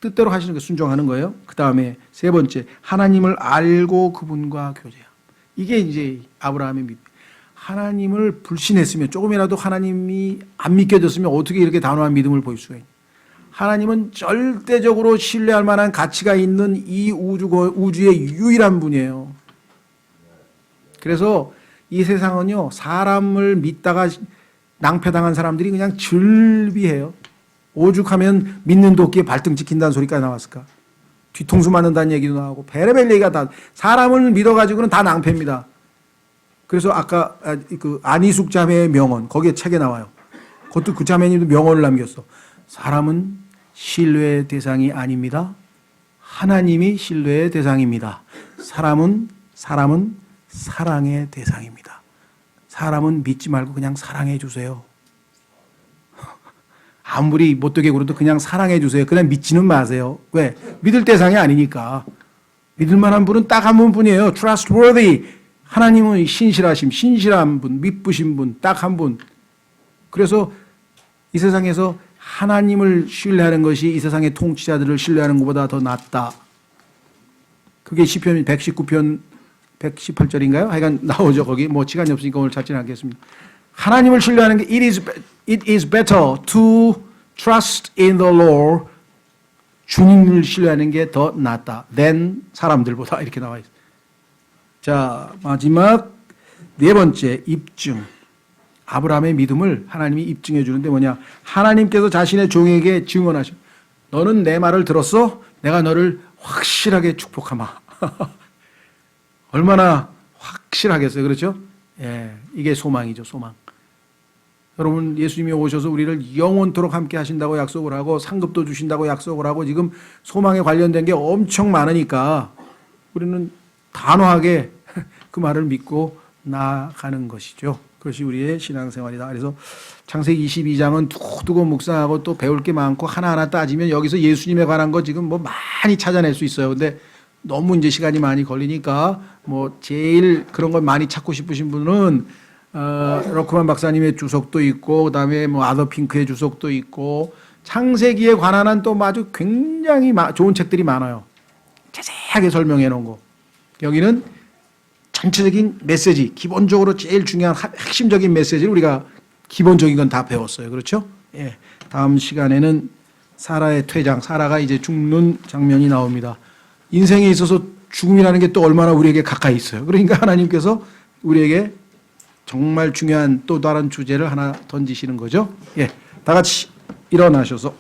뜻대로 하시는 거 순종하는 거예요. 그 다음에 세 번째, 하나님을 알고 그분과 교제함. 이게 이제 아브라함의 믿음. 하나님을 불신했으면, 조금이라도 하나님이 안 믿겨졌으면 어떻게 이렇게 단호한 믿음을 보일 수가 있냐. 하나님은 절대적으로 신뢰할 만한 가치가 있는 이 우주의 유일한 분이에요. 그래서 이 세상은요, 사람을 믿다가 낭패당한 사람들이 그냥 즐비해요. 오죽하면 믿는 도끼에 발등 찍힌다는 소리까지 나왔을까. 뒤통수 맞는다는 얘기도 나오고 베레벨 얘기가 다, 사람을 믿어가지고는 다 낭패입니다. 그래서 아까 그 안희숙 자매의 명언, 거기에 책에 나와요. 그것도 그 자매님도 명언을 남겼어. 사람은 신뢰의 대상이 아닙니다. 하나님이 신뢰의 대상입니다. 사람은 사랑의 대상입니다. 사람은 믿지 말고 그냥 사랑해 주세요. 아무리 못되게 굴어도 그냥 사랑해 주세요. 그냥 믿지는 마세요. 왜? 믿을 대상이 아니니까. 믿을 만한 분은 딱 한 분뿐이에요. trustworthy. 하나님은 신실한 분, 믿으신 분, 딱 한 분. 그래서 이 세상에서 하나님을 신뢰하는 것이 이 세상의 통치자들을 신뢰하는 것보다 더 낫다. 그게 시편 119편 118절인가요? 하여간 나오죠. 거기 뭐 시간이 없으니까 오늘 찾지는 않겠습니다. 하나님을 신뢰하는 게 it is better to trust in the Lord. 주님을 신뢰하는 게 더 낫다. than 사람들보다 이렇게 나와 있어요. 자, 마지막 네 번째, 입증. 아브라함의 믿음을 하나님이 입증해 주는데 뭐냐? 하나님께서 자신의 종에게 증언하셔. 너는 내 말을 들었어? 내가 너를 확실하게 축복하마. 얼마나 확실하겠어요. 그렇죠? 예, 이게 소망이죠, 소망. 여러분, 예수님이 오셔서 우리를 영원토록 함께 하신다고 약속을 하고 상급도 주신다고 약속을 하고 지금 소망에 관련된 게 엄청 많으니까 우리는 단호하게 그 말을 믿고 나아가는 것이죠. 그것이 우리의 신앙생활이다. 그래서 창세기 22장은 두고두고 묵상하고 또 배울 게 많고 하나하나 따지면 여기서 예수님에 관한 거 지금 뭐 많이 찾아낼 수 있어요. 근데 너무 이제 시간이 많이 걸리니까 뭐 제일 그런 걸 많이 찾고 싶으신 분은 로크만 박사님의 주석도 있고 그다음에 뭐 아더 핑크의 주석도 있고 창세기에 관한 한 또 아주 굉장히 좋은 책들이 많아요. 자세하게 설명해 놓은 거. 여기는 전체적인 메시지, 기본적으로 제일 중요한 핵심적인 메시지를 우리가 기본적인 건 다 배웠어요. 그렇죠? 예. 다음 시간에는 사라의 퇴장, 사라가 이제 죽는 장면이 나옵니다. 인생에 있어서 죽음이라는 게 또 얼마나 우리에게 가까이 있어요. 그러니까 하나님께서 우리에게 정말 중요한 또 다른 주제를 하나 던지시는 거죠. 예. 다 같이 일어나셔서